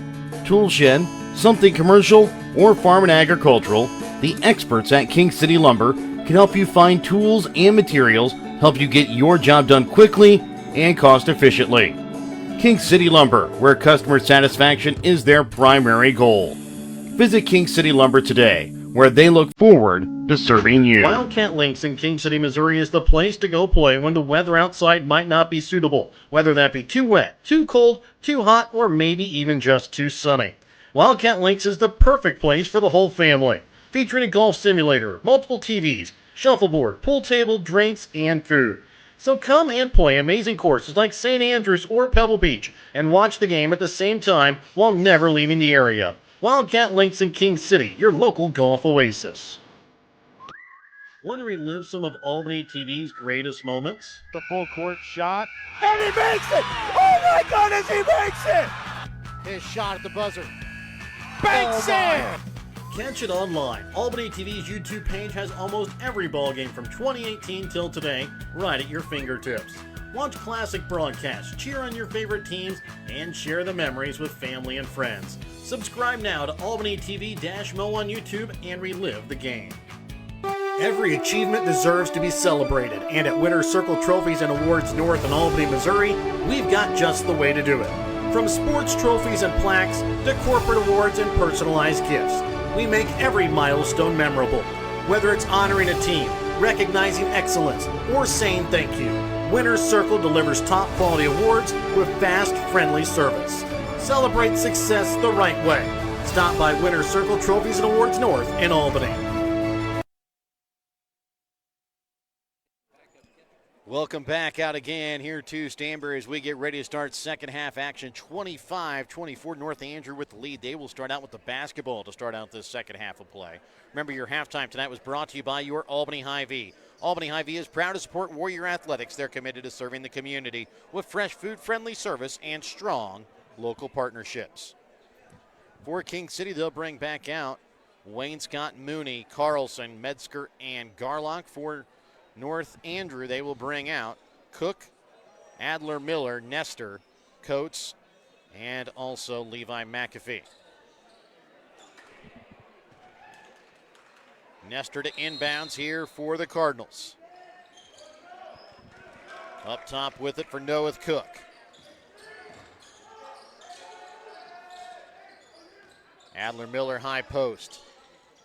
tool shed, something commercial, or farm and agricultural, the experts at King City Lumber can help you find tools and materials, help you get your job done quickly and cost efficiently. King City Lumber, where customer satisfaction is their primary goal. Visit King City Lumber today, where they look forward to serving you. Wildcat Links in King City, Missouri is the place to go play when the weather outside might not be suitable, whether that be too wet, too cold, too hot, or maybe even just too sunny. Wildcat Links is the perfect place for the whole family, featuring a golf simulator, multiple TVs, shuffleboard, pool table, drinks, and food. So come and play amazing courses like St. Andrews or Pebble Beach and watch the game at the same time while never leaving the area. Wildcat Links in King City, your local golf oasis. Want to relive some of Albany TV's greatest moments? The full court shot, and he makes it! Oh my goodness, he makes it! His shot at the buzzer. Banks it! Catch it online. Albany TV's YouTube page has almost every ball game from 2018 till today right at your fingertips. Watch classic broadcasts, cheer on your favorite teams, and share the memories with family and friends. Subscribe now to Albany TV-Mo on YouTube and relive the game. Every achievement deserves to be celebrated, and at Winner's Circle Trophies and Awards North in Albany, Missouri, we've got just the way to do it. From sports trophies and plaques to corporate awards and personalized gifts, we make every milestone memorable. Whether it's honoring a team, recognizing excellence, or saying thank you, Winner's Circle delivers top quality awards with fast, friendly service. Celebrate success the right way. Stop by Winner's Circle Trophies and Awards North in Albany. Welcome back out again here to Stanberry as we get ready to start second half action. 25-24, North Andrew with the lead. They will start out with the basketball to start out this second half of play. Remember, your halftime tonight was brought to you by your Albany Hy-Vee. Albany Hy-Vee is proud to support Warrior Athletics. They're committed to serving the community with fresh food, friendly service, and strong local partnerships. For King City, they'll bring back out Wayne Scott, Mooney, Carlson, Metzger, and Garlock. For North Andrew, they will bring out Cook, Adler, Miller, Nestor, Coates, and also Levi McAfee. Nestor to inbounds here for the Cardinals. Up top with it for Noah Cook. Adler, Miller, high post.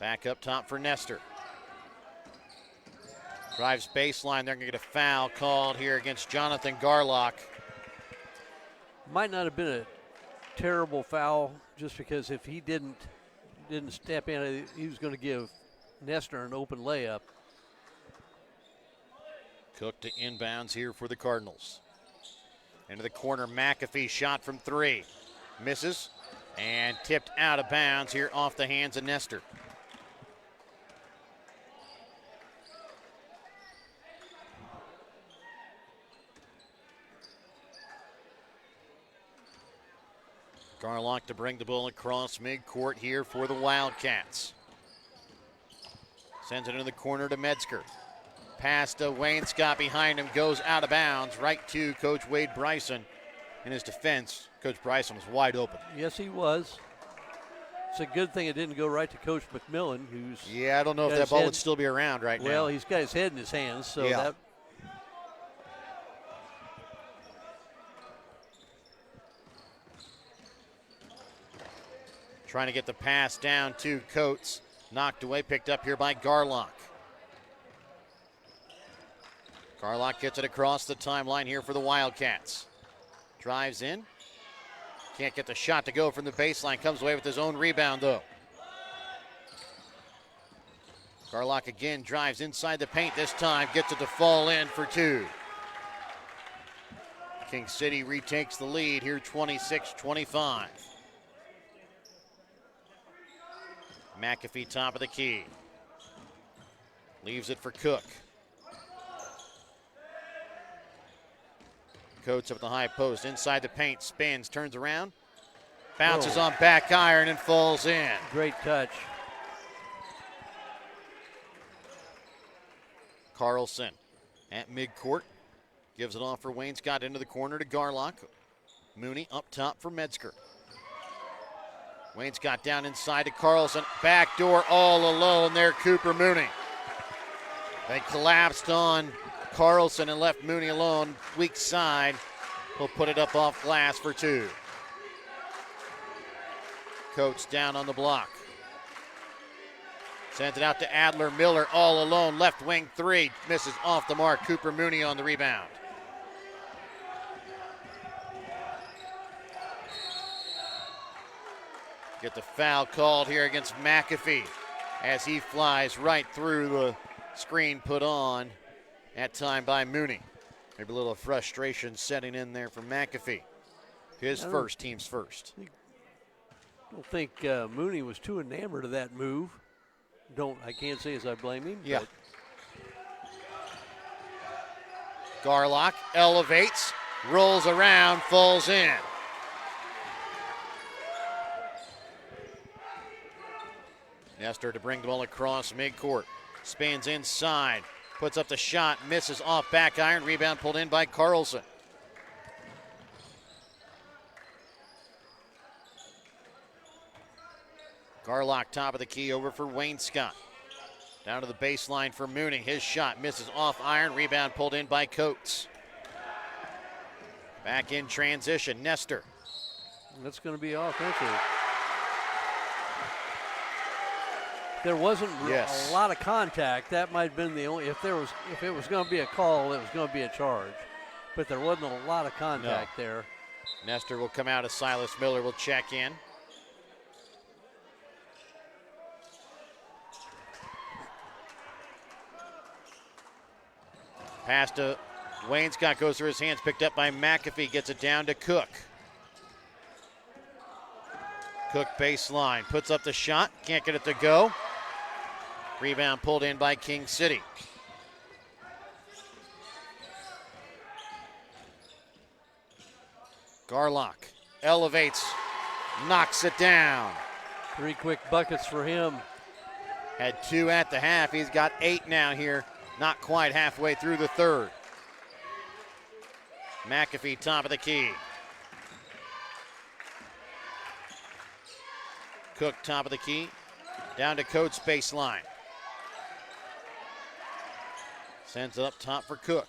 Back up top for Nestor. Drives baseline. They're going to get a foul called here against Jonathan Garlock. Might not have been a terrible foul, just because if he didn't step in, he was going to give Nestor an open layup. Cook to inbounds here for the Cardinals. Into the corner, McAfee shot from 3. Misses and tipped out of bounds here off the hands of Nestor. Garlock to bring the ball across midcourt here for the Wildcats. Sends it into the corner to Metzger. Pass to Wayne Scott behind him, goes out of bounds right to Coach Wade Bryson. In his defense, Coach Bryson was wide open. Yes, he was. It's a good thing it didn't go right to Coach McMillan, who's... Yeah, I don't know if that ball would still be around right now. Well, he's got his head in his hands, so yeah. that... Trying to get the pass down to Coates. Knocked away, picked up here by Garlock. Garlock gets it across the timeline here for the Wildcats. Drives in. Can't get the shot to go from the baseline. Comes away with his own rebound, though. Garlock again drives inside the paint. This time gets it to fall in for 2. King City retakes the lead here, 26-25. McAfee top of the key. Leaves it for Cook. Coates up at the high post, inside the paint, spins, turns around, bounces on back iron and falls in. Great touch. Carlson at midcourt, gives it off for Wayne Scott into the corner to Garlock. Mooney up top for Metzger. Wayne Scott down inside to Carlson, backdoor all alone there, Cooper Mooney. They collapsed on Carlson and left Mooney alone, weak side. He'll put it up off glass for 2. Coates down on the block. Sends it out to Adler. Miller all alone, left wing 3. Misses off the mark. Cooper Mooney on the rebound. Get the foul called here against McAfee as he flies right through the screen put on that time by Mooney. Maybe a little frustration setting in there for McAfee. His first, team's first. I don't think Mooney was too enamored of that move. I can't say as I blame him. Yeah. Garlock elevates, rolls around, falls in. Nestor to bring the ball across midcourt. Spins inside. Puts up the shot, misses off back iron. Rebound pulled in by Carlson. Garlock top of the key over for Wayne Scott. Down to the baseline for Mooney. His shot misses off iron. Rebound pulled in by Coates. Back in transition, Nestor. That's going to be offensive. There wasn't a lot of contact. That might have been the only. If it was going to be a call, it was going to be a charge. But there wasn't a lot of contact there. Nestor will come out as Silas Miller will check in. Pass to Wayne Scott goes through his hands, picked up by McAfee, gets it down to Cook. Cook baseline, puts up the shot, can't get it to go. Rebound pulled in by King City. Garlock elevates, knocks it down. 3 quick buckets for him. Had 2 at the half, he's got 8 now here. Not quite halfway through the third. McAfee top of the key. Cook top of the key. Down to Coates baseline. Sends it up top for Cook.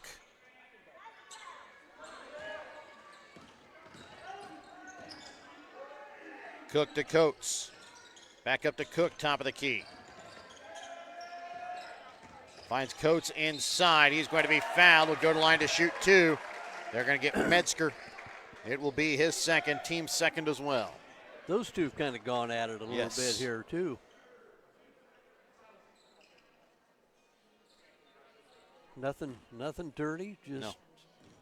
Cook to Coates. Back up to Cook top of the key. Finds Coates inside. He's going to be fouled. Will go to line to shoot 2. They're going to get Metzger. It will be his second, team second as well. Those two have kind of gone at it a little bit here, too. Nothing dirty, just No.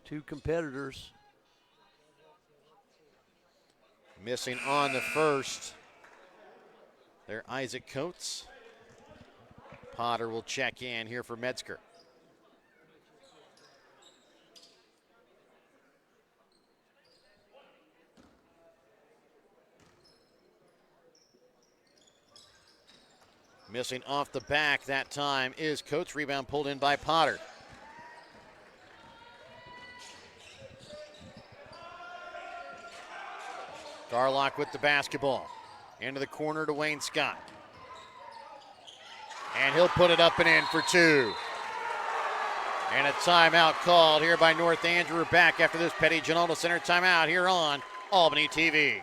two competitors. Missing on the first. There, Isaac Coates. Potter will check in here for Metzger. Missing off the back that time is Coates. Rebound pulled in by Potter. Garlock with the basketball. Into the corner to Wayne Scott. And he'll put it up and in for two. And a timeout called here by North Andrew. We're back after this Petty Ginaldo Center timeout here on Albany TV.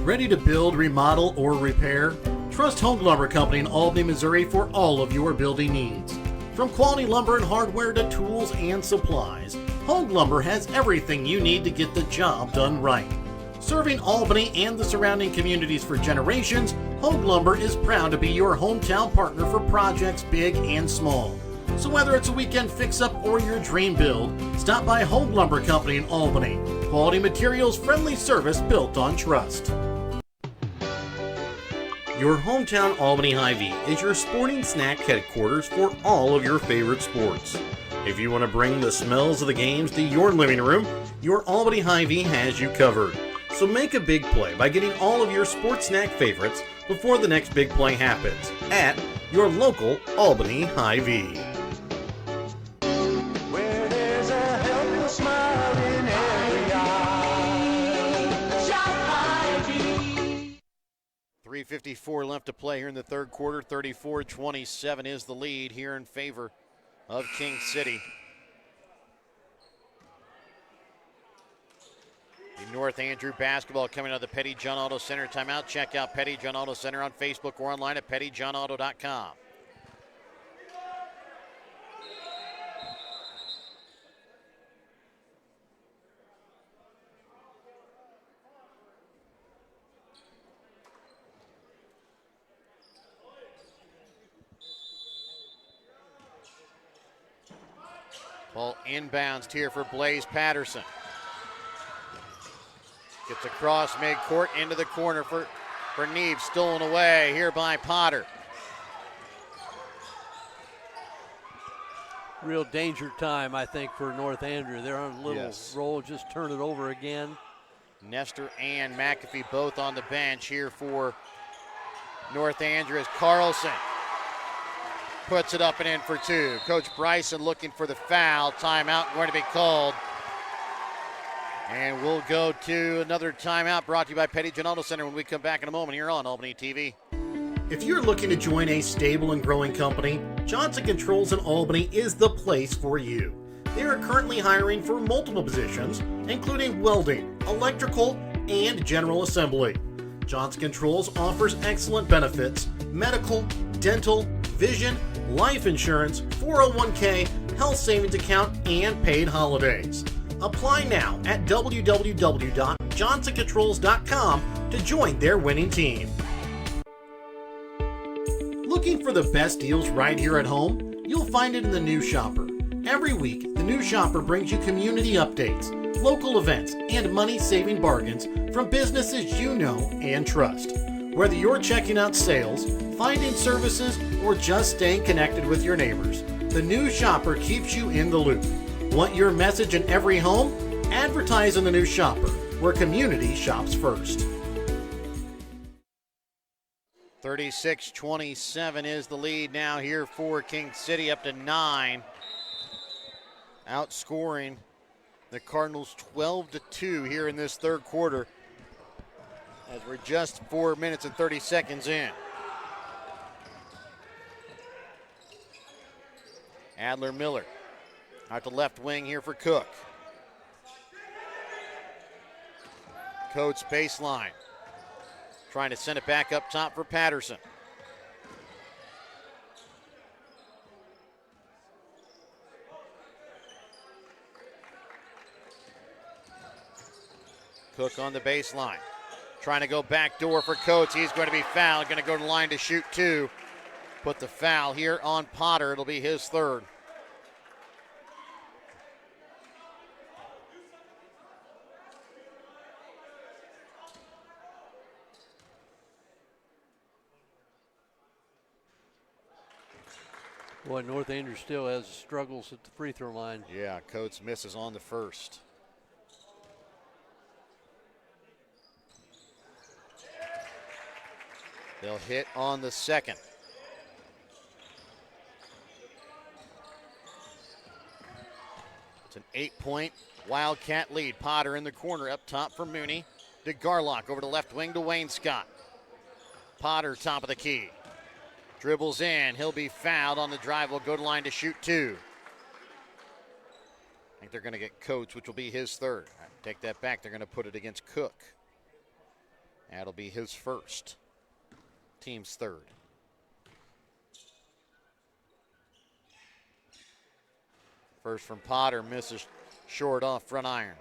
Ready to build, remodel, or repair? Trust Home Lumber Company in Albany, Missouri for all of your building needs. From quality lumber and hardware to tools and supplies, Home Lumber has everything you need to get the job done right. Serving Albany and the surrounding communities for generations, Home Lumber is proud to be your hometown partner for projects big and small. So whether it's a weekend fix-up or your dream build, stop by Home Lumber Company in Albany. Quality materials, friendly service built on trust. Your hometown Albany Hy-Vee is your sporting snack headquarters for all of your favorite sports. If you want to bring the smells of the games to your living room, your Albany Hy-Vee has you covered. So make a big play by getting all of your sports snack favorites before the next big play happens at your local Albany Hy-Vee. Where there's a helpless smile in every eye. Shop Hy-Vee. 3:54 left to play here in the third quarter. 34-27 is the lead here in favor of King City. The North Andrew basketball coming out of the Petty John Auto Center timeout. Check out Petty John Auto Center on Facebook or online at pettyjohnauto.com. Ball inbounds here for Blaze Patterson. Gets across midcourt into the corner for Neves. Stolen away here by Potter. Real danger time, I think, for North Andrew. They're on a little roll, just turn it over again. Nestor and McAfee both on the bench here for North Andrew as Carlson puts it up and in for two. Coach Bryson looking for the foul. Timeout going to be called. And we'll go to another timeout brought to you by Petty Ginaldo Center when we come back in a moment here on Albany TV. If you're looking to join a stable and growing company, Johnson Controls in Albany is the place for you. They are currently hiring for multiple positions, including welding, electrical, and general assembly. Johnson Controls offers excellent benefits: medical, dental, vision, life insurance, 401k, health savings account, and paid holidays. Apply now at www.johnsoncontrols.com to join their winning team. Looking for the best deals right here at home? You'll find it in the New Shopper. Every week, the New Shopper brings you community updates, local events, and money-saving bargains from businesses you know and trust. Whether you're checking out sales, finding services, or just staying connected with your neighbors, the New Shopper keeps you in the loop. Want your message in every home? Advertise in the New Shopper, where community shops first. 36-27 is the lead now here for King City, up to 9. Outscoring the Cardinals 12-2 here in this third quarter, as we're just 4 minutes and 30 seconds in. Adler Miller out the left wing here for Cook. Coates baseline. Trying to send it back up top for Patterson. Cook on the baseline. Trying to go back door for Coates. He's going to be fouled. Going to go to the line to shoot two. Put the foul here on Potter. It'll be his third. Boy, North Andrew still has struggles at the free throw line. Yeah, Coates misses on the first. They'll hit on the second. It's an 8-point Wildcat lead. Potter in the corner up top for Mooney. To Garlock over to left wing to Wayne Scott. Potter top of the key. Dribbles in. He'll be fouled on the drive. Will go to line to shoot two. I think they're going to get Coates, which will be his third. Take that back. They're going to put it against Cook. That'll be his first. Team's third. First from Potter, misses short off front iron.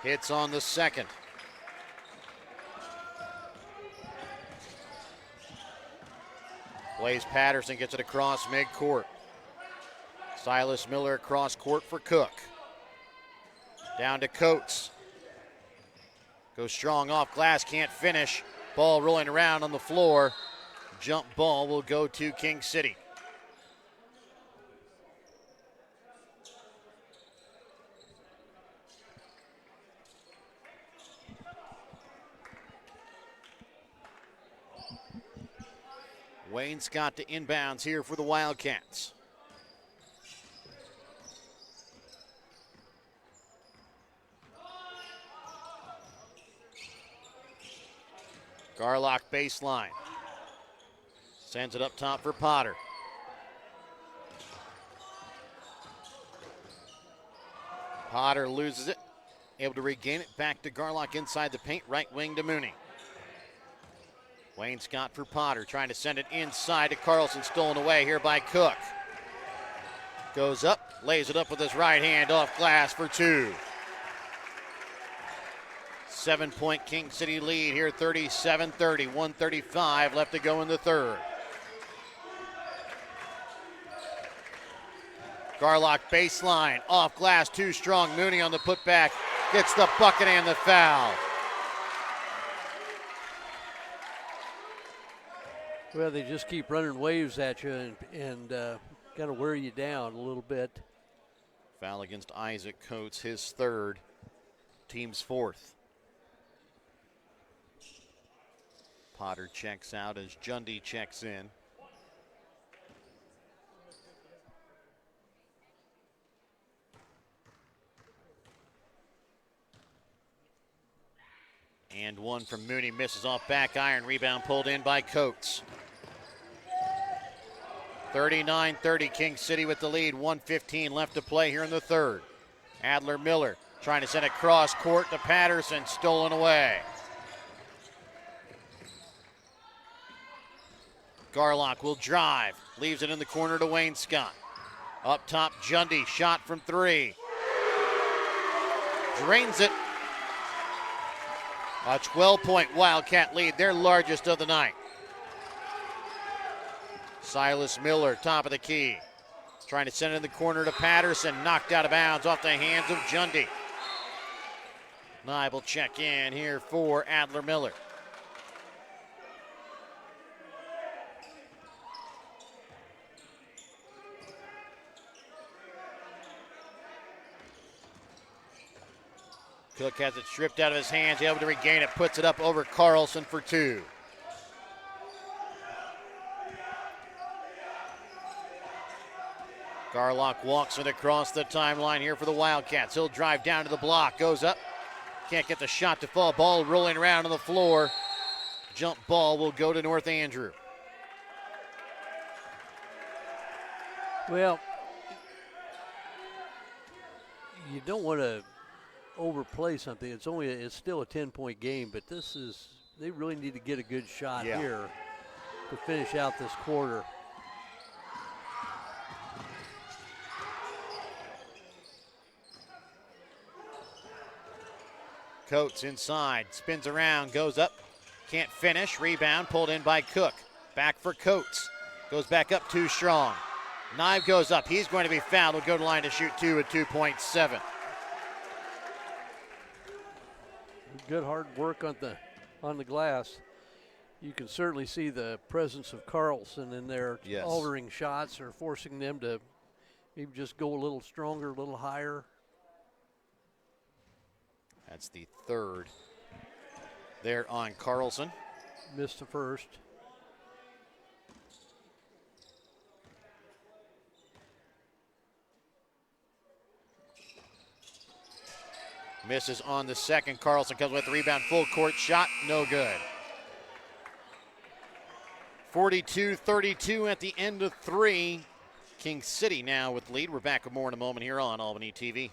Hits on the second. Blaze Patterson gets it across midcourt. Silas Miller across court for Cook. Down to Coates. Goes strong off glass, can't finish. Ball rolling around on the floor. Jump ball will go to King City. Wayne Scott to inbounds here for the Wildcats. Garlock baseline. Sends it up top for Potter. Potter loses it. Able to regain it back to Garlock inside the paint. Right wing to Mooney. Wayne Scott for Potter, trying to send it inside to Carlson, stolen away here by Cook. Goes up, lays it up with his right hand off glass for two. 7-point King City lead here, 37-30, 1:35 left to go in the third. Garlock baseline, off glass, too strong. Mooney on the putback, gets the bucket and the foul. Well, they just keep running waves at you and kind of wear you down a little bit. Foul against Isaac Coates, his third, team's fourth. Potter checks out as Jundy checks in. And one from Mooney, misses off back iron. Rebound pulled in by Coates. 39-30, King City with the lead. 1:15 left to play here in the third. Adler Miller trying to send it cross court to Patterson, stolen away. Garlock will drive, leaves it in the corner to Wayne Scott. Up top, Jundy, shot from three. Drains it. A 12-point Wildcat lead, their largest of the night. Silas Miller, top of the key. Trying to send it in the corner to Patterson, knocked out of bounds off the hands of Jundy. Nye will check in here for Adler Miller. Cook has it stripped out of his hands, able to regain it, puts it up over Carlson for two. Garlock walks it across the timeline here for the Wildcats. He'll drive down to the block, goes up, can't get the shot to fall. Ball rolling around on the floor. Jump ball will go to North Andrew. Well, you don't want to overplay something. It's still a 10-point game, but they really need to get a good shot here to finish out this quarter. Coates inside, spins around, goes up, can't finish. Rebound pulled in by Cook. Back for Coates. Goes back up too strong. Knive goes up. He's going to be fouled. Will go to line to shoot two at 2.7. Good hard work on the glass. You can certainly see the presence of Carlson in there, Yes. altering shots or forcing them to maybe just go a little stronger, a little higher. That's the third there on Carlson. Missed the first. Misses on the second. Carlson comes with the rebound. Full court shot. No good. 42-32 at the end of three. King City now with the lead. We're back with more in a moment here on Albany TV.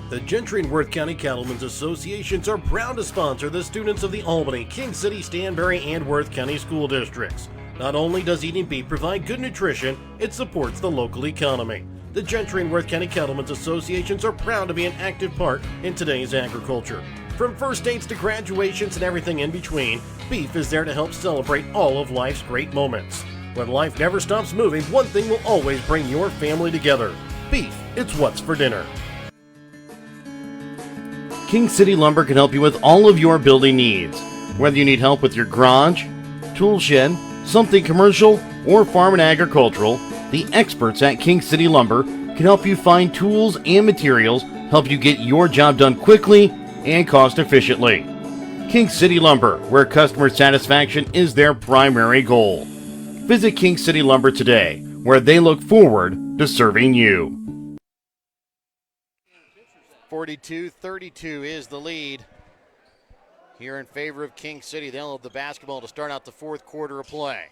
The Gentry and Worth County Cattlemen's Associations are proud to sponsor the students of the Albany, King City, Stanberry, and Worth County school districts. Not only does eating beef provide good nutrition, it supports the local economy. The Gentry and Worth County Cattlemen's Associations are proud to be an active part in today's agriculture. From first dates to graduations and everything in between, beef is there to help celebrate all of life's great moments. When life never stops moving, one thing will always bring your family together. Beef, it's what's for dinner. King City Lumber can help you with all of your building needs. Whether you need help with your garage, tool shed, something commercial, or farm and agricultural, the experts at King City Lumber can help you find tools and materials, help you get your job done quickly and cost efficiently. King City Lumber, where customer satisfaction is their primary goal. Visit King City Lumber today, where they look forward to serving you. 42-32 is the lead here in favor of King City. They'll have the basketball to start out the fourth quarter of play.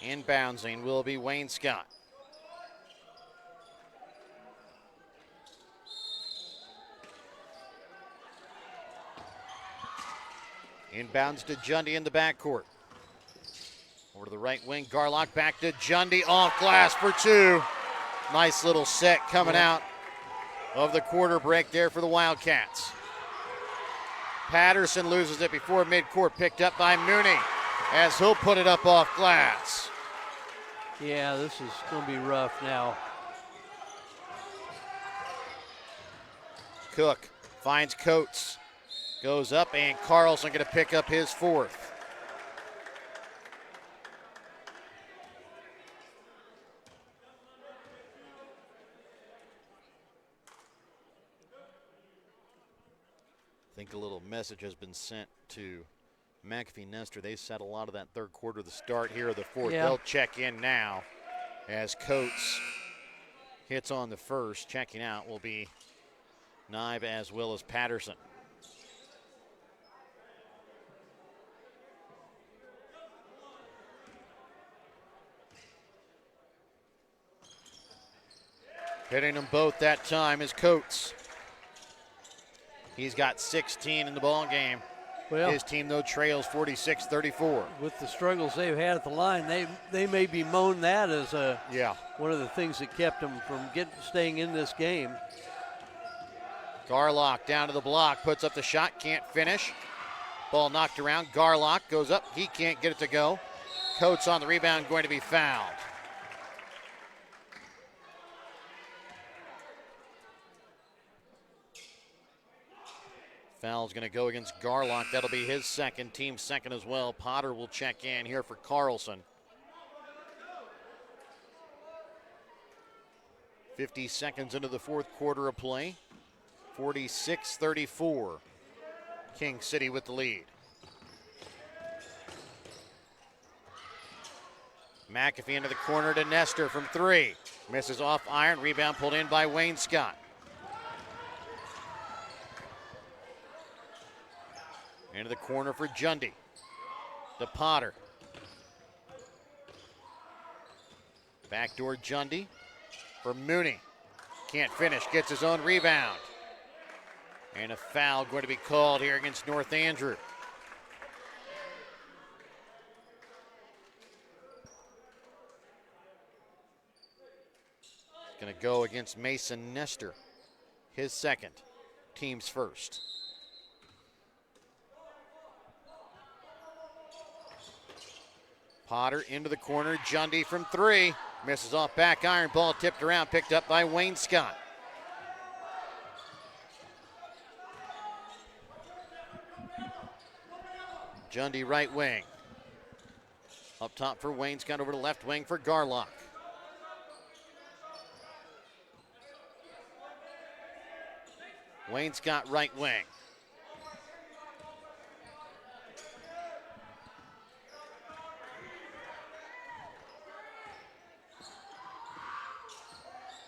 Inbounding will be Wayne Scott. Inbounds to Jundy in the backcourt. Over to the right wing, Garlock back to Jundy, off glass for two. Nice little set coming out of the quarter break there for the Wildcats. Patterson loses it before midcourt, picked up by Mooney as he'll put it up off glass. Yeah, this is going to be rough now. Cook finds Coates, goes up, and Carlson going to pick up his fourth. I think a little message has been sent to McAfee Nestor. They set a lot of that third quarter, the start here of the fourth. Yeah. They'll check in now as Coates hits on the first. Checking out will be Knive as well as Patterson. Hitting them both that time is Coates. He's got 16 in the ball game. Well, his team, though, trails 46-34. With the struggles they've had at the line, they may bemoan that as one of the things that kept them from staying in this game. Garlock down to the block, puts up the shot, can't finish. Ball knocked around. Garlock goes up, he can't get it to go. Coates on the rebound, going to be fouled. Foul's going to go against Garlock. That'll be his second, team second as well. Potter will check in here for Carlson. 50 seconds into the fourth quarter of play. 46-34. King City with the lead. McAfee into the corner to Nestor from three. Misses off iron. Rebound pulled in by Wayne Scott. Into the corner for Jundy. To Potter. Backdoor Jundy for Mooney. Can't finish, gets his own rebound. And a foul going to be called here against North Andrew. Going to go against Mason Nestor. His second, team's first. Potter into the corner, Jundy from three. Misses off back iron. Ball tipped around, picked up by Wayne Scott. Jundy right wing. Up top for Wayne Scott, over to left wing for Garlock. Wayne Scott right wing.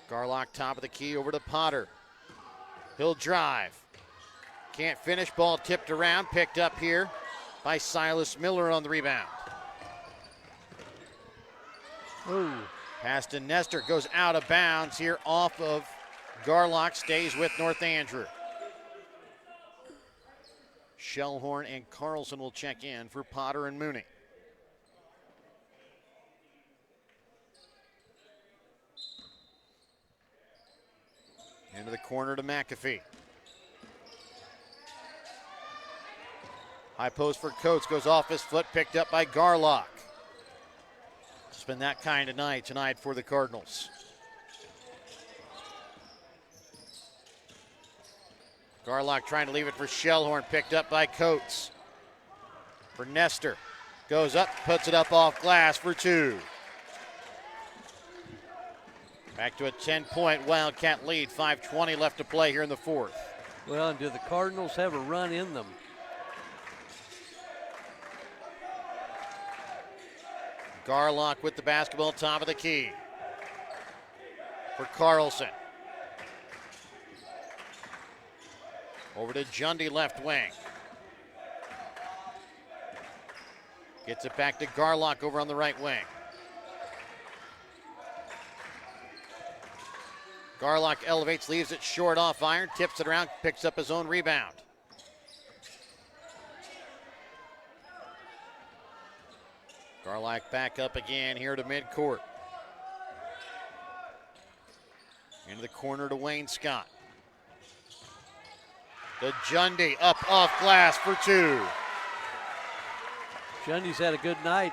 Garlock top of the key over to Potter. He'll drive. Can't finish. Ball tipped around. Picked up here by Silas Miller on the rebound. Ooh. Pass to Nestor. Goes out of bounds here off of Garlock. Stays with North Andrew. Shellhorn and Carlson will check in for Potter and Mooney. Into the corner to McAfee. High post for Coates, goes off his foot, picked up by Garlock. It's been that kind of night tonight for the Cardinals. Garlock trying to leave it for Shellhorn, picked up by Coates. For Nestor, goes up, puts it up off glass for two. Back to a 10-point Wildcat lead, 5:20 left to play here in the fourth. Well, and do the Cardinals have a run in them? Garlock with the basketball, top of the key. For Carlson. Over to Jundy, left wing. Gets it back to Garlock over on the right wing. Garlock elevates, leaves it short off iron, tips it around, picks up his own rebound. Garlock back up again here to midcourt. Into the corner to Wayne Scott. To Jundy, up off glass for two. Jundy's had a good night.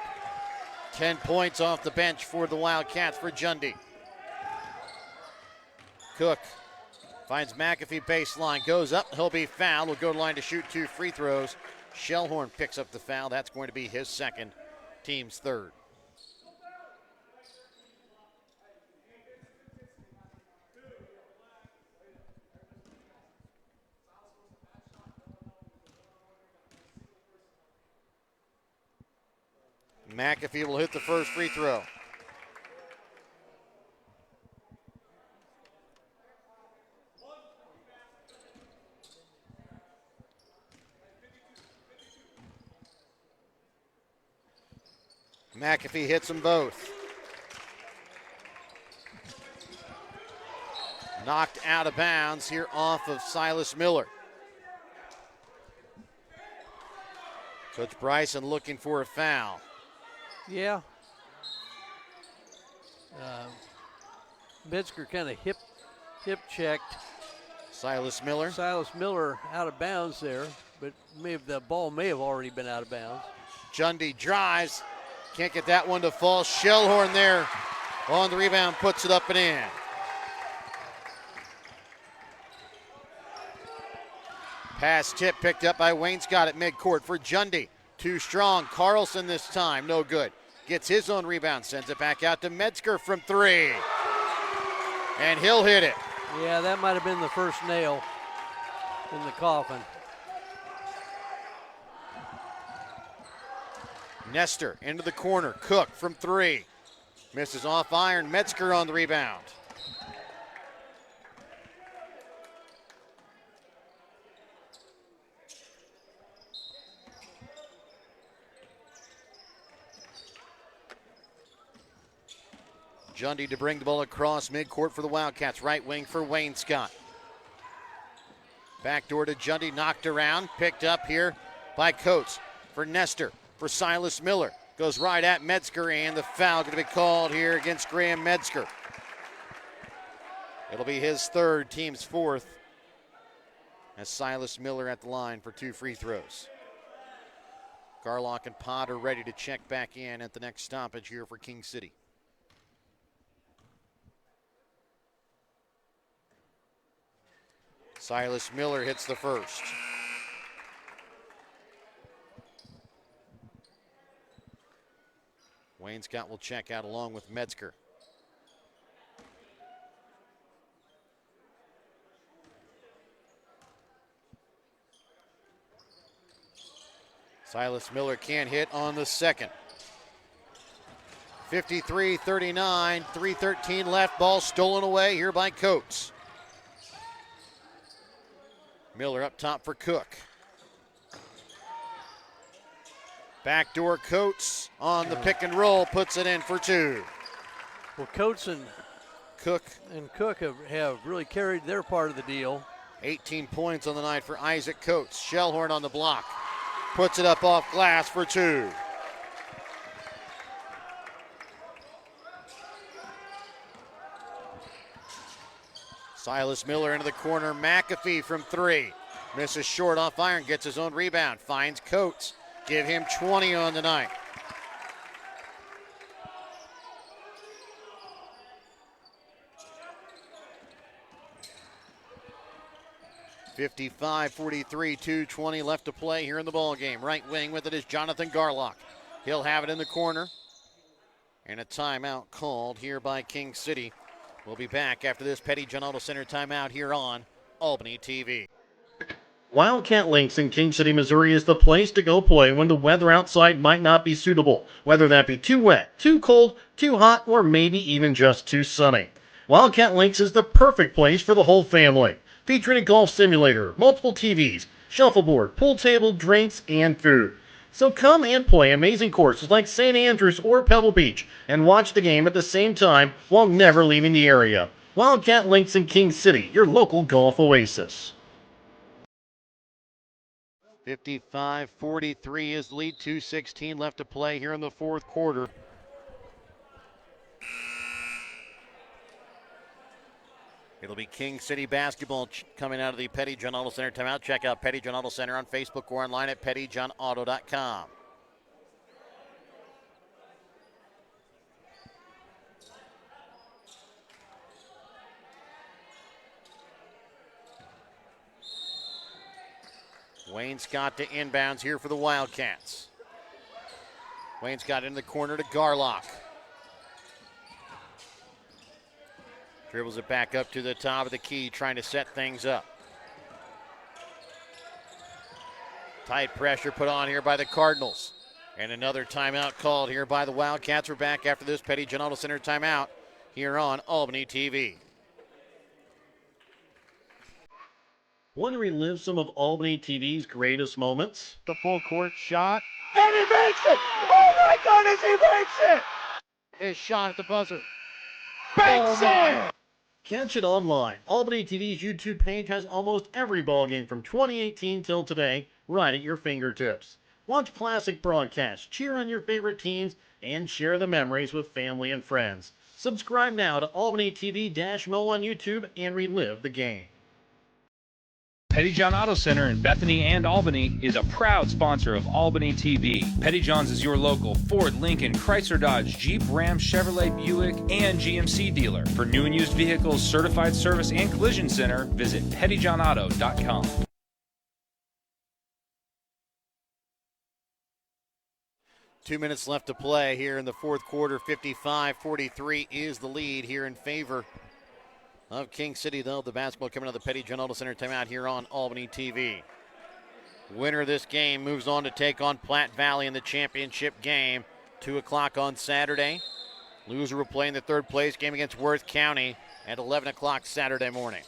10 points off the bench for the Wildcats for Jundy. Cook finds McAfee baseline, goes up, he'll be fouled. Will go to line to shoot 2 free throws. Shellhorn picks up the foul. That's going to be his second, team's third. McAfee will hit the first free throw. McAfee hits them both. Knocked out of bounds here off of Silas Miller. Coach Bryson looking for a foul. Yeah. Metzger kind of hip checked Silas Miller. Silas Miller out of bounds there, but the ball may have already been out of bounds. Jundy drives. Can't get that one to fall. Shellhorn there on the rebound, puts it up and in. Pass tip picked up by Wayne Scott at midcourt for Jundy. Too strong. Carlson this time, no good. Gets his own rebound, sends it back out to Metzger from three. And he'll hit it. Yeah, that might have been the first nail in the coffin. Nestor into the corner. Cook from three. Misses off iron. Metzger on the rebound. Jundy to bring the ball across midcourt for the Wildcats. Right wing for Wayne Scott. Backdoor to Jundy, knocked around. Picked up here by Coates for Nestor. For Silas Miller. Goes right at Metzger, and the foul going to be called here against Graham Metzger. It'll be his third, team's fourth, as Silas Miller at the line for 2 free throws. Garlock and Potter ready to check back in at the next stoppage here for King City. Silas Miller hits the first. Wayne Scott will check out along with Metzger. Silas Miller can't hit on the second. 53-39, 3:13 left. Ball stolen away here by Coates. Miller up top for Cook. Backdoor Coates on the pick and roll, puts it in for two. Well, Coates and Cook have really carried their part of the deal. 18 points on the night for Isaac Coates. Shellhorn on the block. Puts it up off glass for two. Silas Miller into the corner. McAfee from three. Misses short off iron, gets his own rebound. Finds Coates. Give him 20 on the night. (55-43), 2:20 left to play here in the ball game. Right wing with it is Jonathan Garlock. He'll have it in the corner. And a timeout called here by King City. We'll be back after this Petty John Auto Center timeout here on Albany TV. Wildcat Links in King City, Missouri is the place to go play when the weather outside might not be suitable, whether that be too wet, too cold, too hot, or maybe even just too sunny. Wildcat Links is the perfect place for the whole family, featuring a golf simulator, multiple TVs, shuffleboard, pool table, drinks, and food. So come and play amazing courses like St. Andrews or Pebble Beach and watch the game at the same time while never leaving the area. Wildcat Links in King City, your local golf oasis. 55-43 is the lead. 2:16 left to play here in the fourth quarter. It'll be King City basketball coming out of the Petty John Auto Center timeout. Check out Petty John Auto Center on Facebook or online at pettyjohnauto.com. Wayne Scott to inbounds here for the Wildcats. Wayne Scott in the corner to Garlock. Dribbles it back up to the top of the key, trying to set things up. Tight pressure put on here by the Cardinals. And another timeout called here by the Wildcats. We're back after this Petty John Auto Center timeout here on Albany TV. Want to relive some of Albany TV's greatest moments? The full court shot. And he makes it! Oh my goodness, he makes it! His shot at the buzzer. Banks it! Catch it online. Albany TV's YouTube page has almost every ballgame from 2018 till today right at your fingertips. Watch classic broadcasts, cheer on your favorite teams, and share the memories with family and friends. Subscribe now to Albany TV-Mo on YouTube and relive the game. Petty John Auto Center in Bethany and Albany is a proud sponsor of Albany TV. Petty John's is your local Ford, Lincoln, Chrysler, Dodge, Jeep, Ram, Chevrolet, Buick, and GMC dealer. For new and used vehicles, certified service, and collision center, visit pettyjohnauto.com. Two minutes left to play here in the fourth quarter. 55-43 is the lead here in favor of King City, though. The basketball coming out of the Petty John Auto Center timeout here on Albany TV. Winner of this game moves on to take on Platte Valley in the championship game. 2 o'clock on Saturday. Loser will play in the third place game against Worth County at 11 o'clock Saturday morning.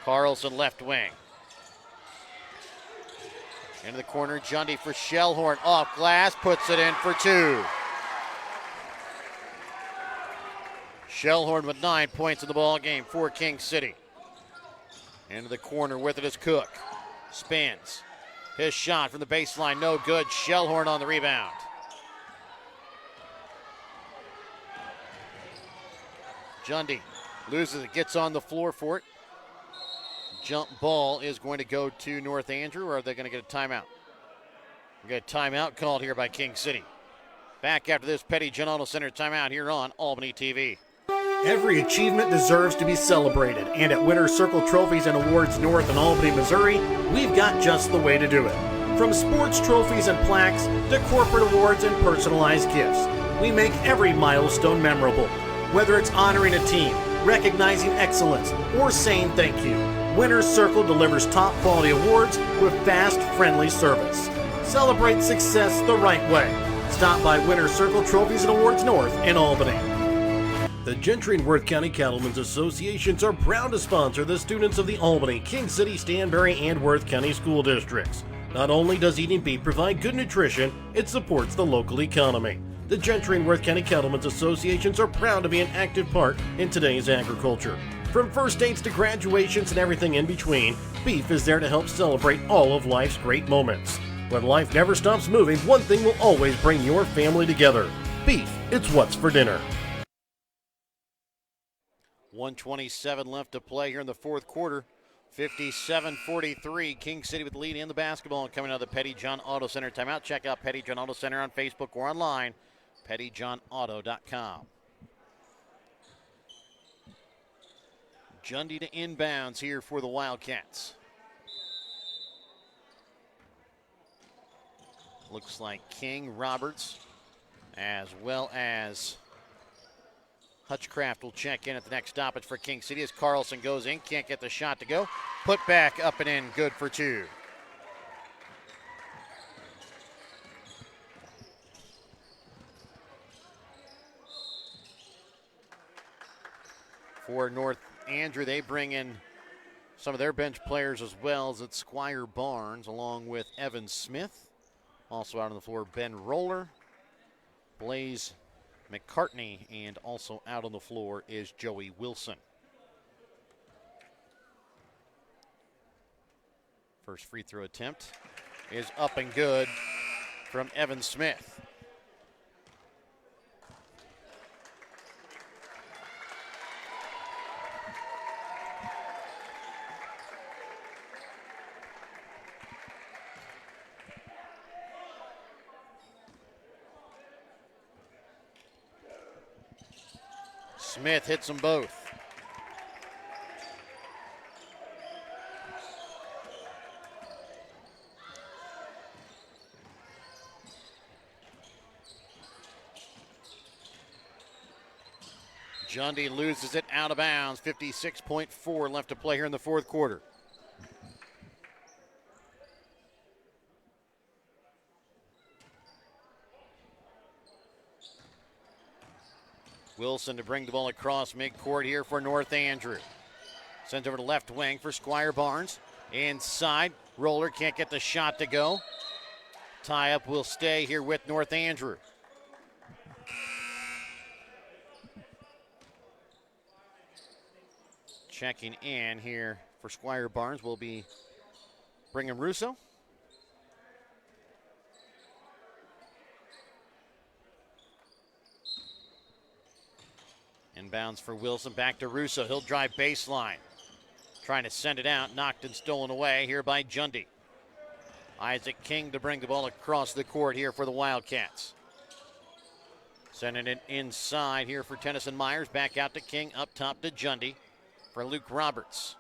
Carlson left wing. Into the corner, Jundy for Shellhorn. Off glass, puts it in for two. Shellhorn with 9 points in the ball game for King City. Into the corner with it is Cook. Spins. His shot from the baseline, no good. Shellhorn on the rebound. Jundy loses it, gets on the floor for it. Jump ball is going to go to North Andrew, or are they going to get a timeout? We got a timeout called here by King City. Back after this Petty John Auto Center timeout here on Albany TV. Every achievement deserves to be celebrated, and at Winter Circle Trophies and Awards North in Albany, Missouri, we've got just the way to do it. From sports trophies and plaques to corporate awards and personalized gifts, we make every milestone memorable. Whether it's honoring a team, recognizing excellence, or saying thank you, Winter Circle delivers top quality awards with fast, friendly service. Celebrate success the right way. Stop by Winter Circle Trophies and Awards North in Albany. The Gentry and Worth County Cattlemen's Associations are proud to sponsor the students of the Albany, King City, Stanberry, and Worth County school districts. Not only does eating beef provide good nutrition, it supports the local economy. The Gentry and Worth County Cattlemen's Associations are proud to be an active part in today's agriculture. From first dates to graduations and everything in between, beef is there to help celebrate all of life's great moments. When life never stops moving, one thing will always bring your family together. Beef, it's what's for dinner. 1:27 left to play here in the fourth quarter. 57-43, King City with the lead in the basketball. Coming out of the Petty John Auto Center timeout. Check out Petty John Auto Center on Facebook or online, pettyjohnauto.com. Jundy to inbounds here for the Wildcats. Looks like King, Roberts, as well as Hutchcraft will check in at the next stoppage for King City as Carlson goes in, can't get the shot to go. Put back up and in, good for two. For North Andrew, they bring in some of their bench players as well, as it's Squire Barnes along with Evan Smith. Also out on the floor, Ben Roller, Blaze McCartney, and also out on the floor is Joey Wilson. First free throw attempt is up and good from Evan Smith. Smith hits them both. Jundy loses it out of bounds. 56.4 left to play here in the fourth quarter. Wilson to bring the ball across midcourt here for North Andrew. Sends over to left wing for Squire Barnes. Inside, Roller can't get the shot to go. Tie-up will stay here with North Andrew. Checking in here for Squire Barnes will be Brigham Russo. Inbounds for Wilson, back to Russo. He'll drive baseline. Trying to send it out, knocked and stolen away here by Jundy. Isaac King to bring the ball across the court here for the Wildcats. Sending it inside here for Tennyson Myers. Back out to King, up top to Jundy for Luke Roberts.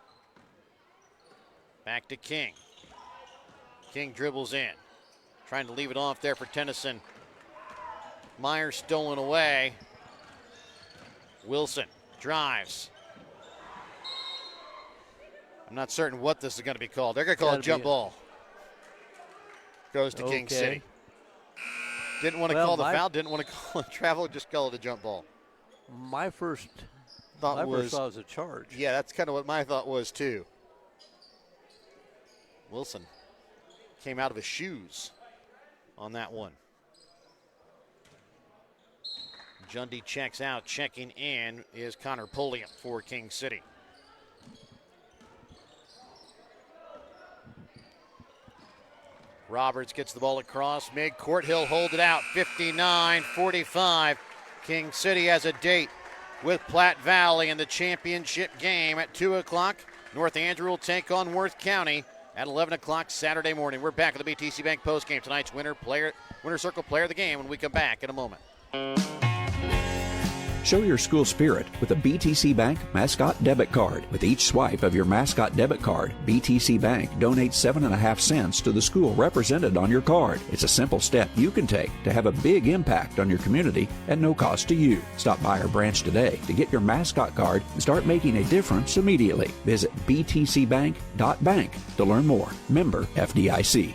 Back to King. King dribbles in. Trying to leave it off there for Tennyson. Myers stolen away. Wilson drives. I'm not certain what this is going to be called. They're going to call it a jump ball. Goes to King City. Didn't want to call the foul, didn't want to call it travel, just call it a jump ball. My first thought was a charge. Yeah, that's kind of what my thought was too. Wilson came out of his shoes on that one. Jundy checks out. Checking in is Connor Pulliam for King City. Roberts gets the ball across midcourt. He'll hold it out. 59-45. King City has a date with Platte Valley in the championship game at 2 o'clock. North Andrew will take on Worth County at 11 o'clock Saturday morning. We're back at the BTC Bank postgame. Tonight's Winter Circle Player of the game when we come back in a moment. Show your school spirit with a BTC Bank Mascot Debit Card. With each swipe of your Mascot Debit Card, BTC Bank donates 7.5 cents to the school represented on your card. It's a simple step you can take to have a big impact on your community at no cost to you. Stop by our branch today to get your Mascot card and start making a difference immediately. Visit btcbank.bank to learn more. Member FDIC.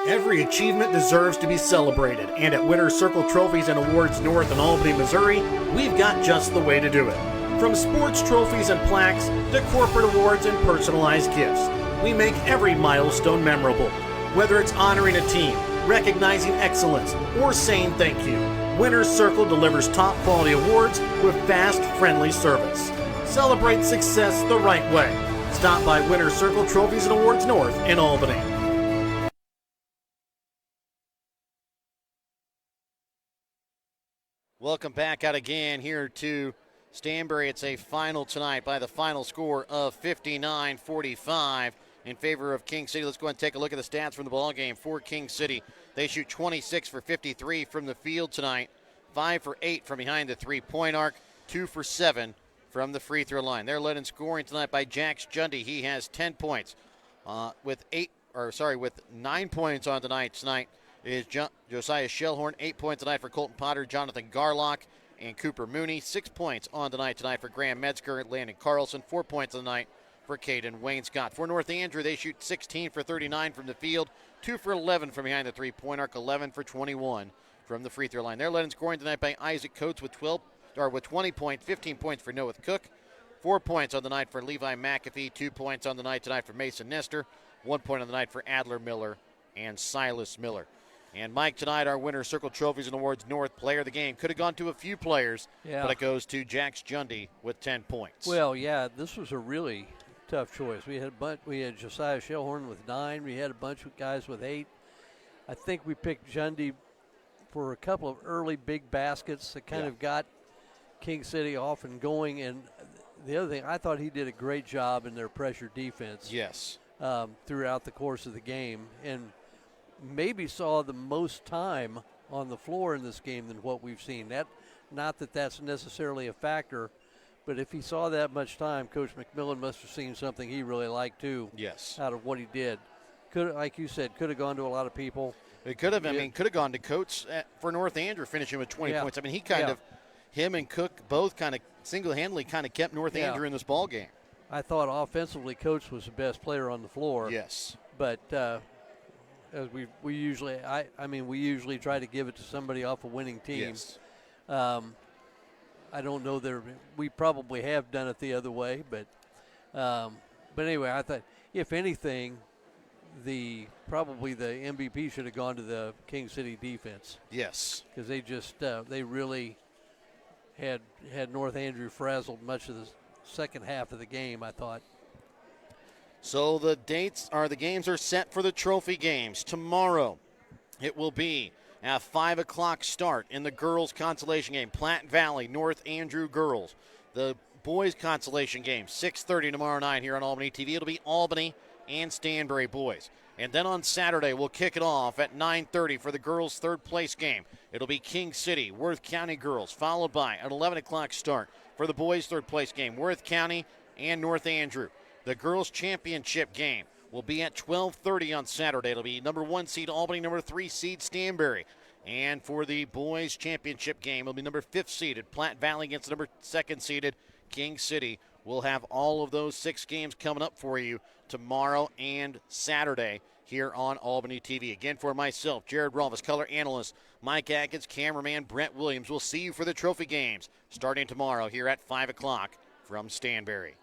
Every achievement deserves to be celebrated, and at Winner's Circle Trophies and Awards North in Albany, Missouri, we've got just the way to do it. From sports trophies and plaques to corporate awards and personalized gifts, we make every milestone memorable. Whether it's honoring a team, recognizing excellence, or saying thank you, Winner's Circle delivers top quality awards with fast, friendly service. Celebrate success the right way. Stop by Winner's Circle Trophies and Awards North in Albany. Welcome back out again here to Stanberry. It's a final tonight by the final score of 59-45 in favor of King City. Let's go ahead and take a look at the stats from the ball game for King City. They shoot 26 for 53 from the field tonight, 5 for 8 from behind the three-point arc, 2 for 7 from the free throw line. They're led in scoring tonight by Jax Jundy. He has 10 points with 9 points on tonight is Josiah Shellhorn. 8 points tonight for Colton Potter, Jonathan Garlock, and Cooper Mooney. 6 points on tonight for Graham Metzger, Landon Carlson. 4 points on the night for Caden Wainscott. For North Andrew, they shoot 16 for 39 from the field, 2 for 11 from behind the three-point arc, 11 for 21 from the free throw line. They're led in scoring tonight by Isaac Coates with 20 points, 15 points for Noah Cook, 4 points on the night for Levi McAfee, 2 points on the night tonight for Mason Nestor, 1 point on the night for Adler Miller and Silas Miller. And Mike, tonight our Winner's Circle Trophies and Awards North player of the game could have gone to a few players, but it goes to Jax Jundy with 10 points. Well, yeah, this was a really tough choice. We had Josiah Shellhorn with 9. We had a bunch of guys with 8. I think we picked Jundy for a couple of early big baskets that kind of got King City off and going. And the other thing, I thought he did a great job in their pressure defense. Yes. Throughout the course of the game, and maybe saw the most time on the floor in this game than what we've seen. Not that that's necessarily a factor, but if he saw that much time, Coach McMillan must have seen something he really liked too. Yes. Out of what he did, could, like you said, could have gone to a lot of people. It could have. I mean, could have gone to Coates for North Andrew, finishing with 20 points. I mean, he him and Cook both kind of single-handedly kept North Andrew in this ball game. I thought offensively, Coates was the best player on the floor. Yes. But as we usually try to give it to somebody off a winning team. Yes. I don't know that we probably have done it the other way, but anyway, I thought if anything, probably the MVP should have gone to the King City defense. Yes. Because they just they really had North Andrew frazzled much of the second half of the game, I thought. So the games are set for the trophy games. Tomorrow it will be a 5 o'clock start in the girls' consolation game. Platte Valley, North Andrew girls. The boys' consolation game, 6:30 tomorrow night here on Albany TV. It'll be Albany and Stanberry boys. And then on Saturday, we'll kick it off at 9:30 for the girls' third place game. It'll be King City, Worth County girls, followed by an 11 o'clock start for the boys' third place game, Worth County and North Andrew. The girls' championship game will be at 12:30 on Saturday. It'll be number 1 seed Albany, number 3 seed Stanberry. And for the boys' championship game, it'll be number 5th seeded Platte Valley against number 2nd seeded King City. We'll have all of those 6 games coming up for you tomorrow and Saturday here on Albany TV. Again, for myself, Jared Rolfus, color analyst, Mike Atkins, cameraman Brent Williams. We'll see you for the trophy games starting tomorrow here at 5 o'clock from Stanberry.